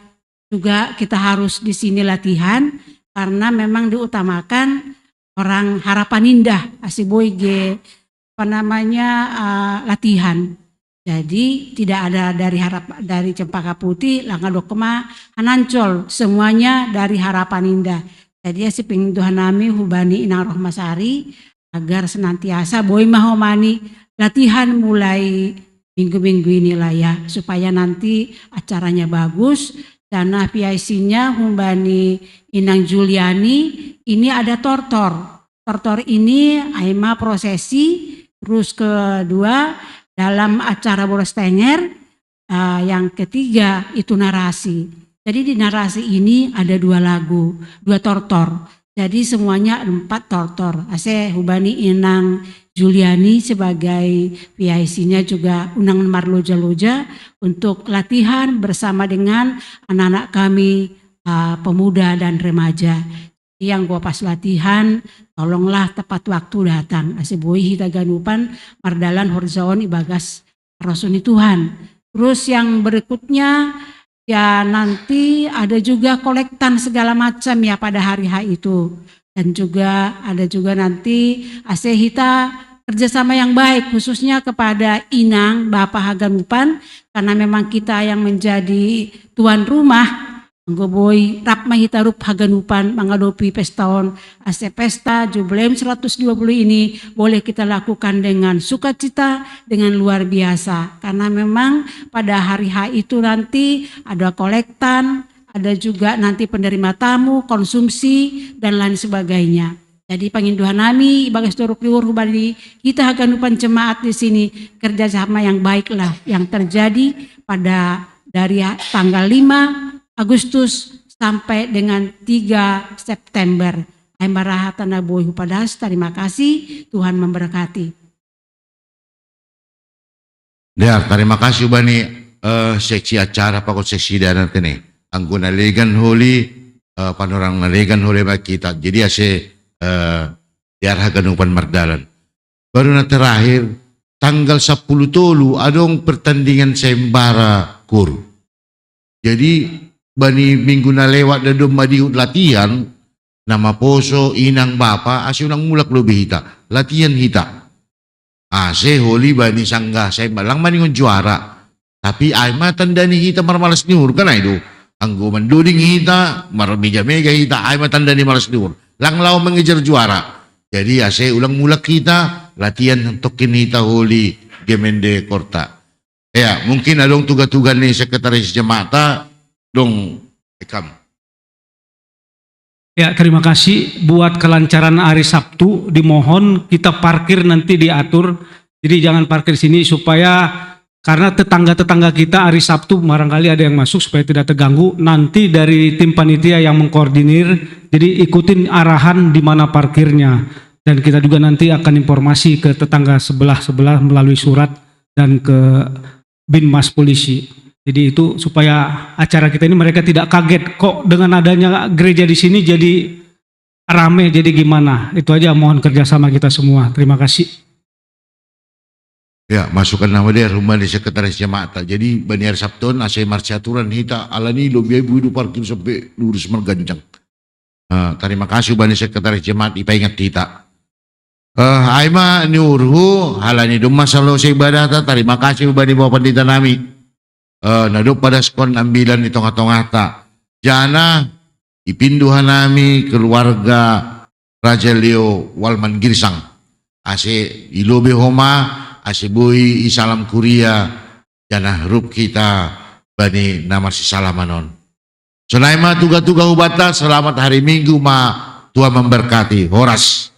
juga kita harus di sini latihan. Karena memang diutamakan orang Harapan Indah, asiboige, latihan. Jadi tidak ada dari Cempaka Putih, Langga Dokema, Hanancol, semuanya dari Harapan Indah. Jadi si pengituhan nami hubani Inang Rohmasari agar senantiasa boy mahomani latihan mulai minggu-minggu inilah ya, supaya nanti acaranya bagus. Dana PIC-nya Humbani Inang Juliani, ini ada tortor. Tortor ini aima prosesi, terus kedua dalam acara bolos tenger, yang ketiga itu narasi. Jadi di narasi ini ada 2 lagu, 2 tortor. Jadi semuanya 4 tortor. Ase Humbani Inang Juliani sebagai PIC-nya juga unang marloja-loja untuk latihan bersama dengan anak-anak kami pemuda dan remaja. Yang gua pas latihan, tolonglah tepat waktu datang. Aseboi hita ganupan mardalan horzaon ibagas rasuni Tuhan. Terus yang berikutnya Ya nanti ada juga kolektan segala macam ya pada hari H itu. Dan juga ada juga nanti Asehita kerjasama yang baik khususnya kepada Inang Bapak Haganupan karena memang kita yang menjadi tuan rumah Nggoboy Rapma Hitarup Haganupan menghadapi pestaon Ase Pesta Jubileum 120 ini boleh kita lakukan dengan sukacita, dengan luar biasa. Karena memang pada hari H itu nanti ada kolektan, ada juga nanti penerima tamu, konsumsi, dan lain sebagainya. Jadi panginduhan nami, bagas doruk liur hubali kita Haganupan jemaat di sini kerjasama yang baiklah yang terjadi pada dari tanggal 5 Agustus sampai dengan 3 September. Aimarahatan Aboy Hupadas, terima kasih, Tuhan memberkati. Terima kasih bani seksi acara pakot seksi dan nanti nih. Anggo nalegan holi panorang nalegan holi kita. Jadi ase diar Haganupan Mardalan. Baru na terakhir tanggal 10 tolu adong pertandingan sembara kur. Jadi bani minggu na lewat dadom madiut latihan nama poso inang bapa ase unang mulak lebih hita latihan hita ase holi bani sangga saya balang maningon juara tapi ay matandani hita marmalas niur kan itu anggo manduding hita marmega-mega hita ay matandani malas niur langlaw mengejar juara jadi ase ulang mulak kita latihan untuk hita holi gemende korta ya mungkin adong tugas-tugas nih sekretaris jemaat dong Ekam. Ya, terima kasih buat kelancaran hari Sabtu. Dimohon kita parkir nanti diatur. Jadi jangan parkir sini supaya karena tetangga-tetangga kita hari Sabtu barangkali ada yang masuk supaya tidak terganggu. Nanti dari tim panitia yang mengkoordinir, jadi ikutin arahan di mana parkirnya. Dan kita juga nanti akan informasi ke tetangga sebelah-sebelah melalui surat dan ke Binmas Polisi. Jadi itu supaya acara kita ini mereka tidak kaget kok dengan adanya gereja di sini jadi rame jadi gimana. Itu aja mohon kerjasama kita semua. Terima kasih. Ya masukkan nama dia rumah di sekretaris jemaat. Jadi baniar Sabton ase marsiaturan hita alani lo biaya budu parkir sampai lurus merganjang. Terima kasih bani sekretaris jemaat ipa ingat kita. Aima niurhu halani dumma salo ibadah terima kasih bani bawa pendeta nami. Naduk pada skon ambilan di tengah-tengah ta. Jana ipinduhan nami keluarga Raja Leo Walman Girsang. Ase ilobe homa, ase bui isalam kuria, jana rup kita bani nama si salamanon. Sonaima tuga-tuga ubata selamat hari Minggu ma Tuhan memberkati. Horas.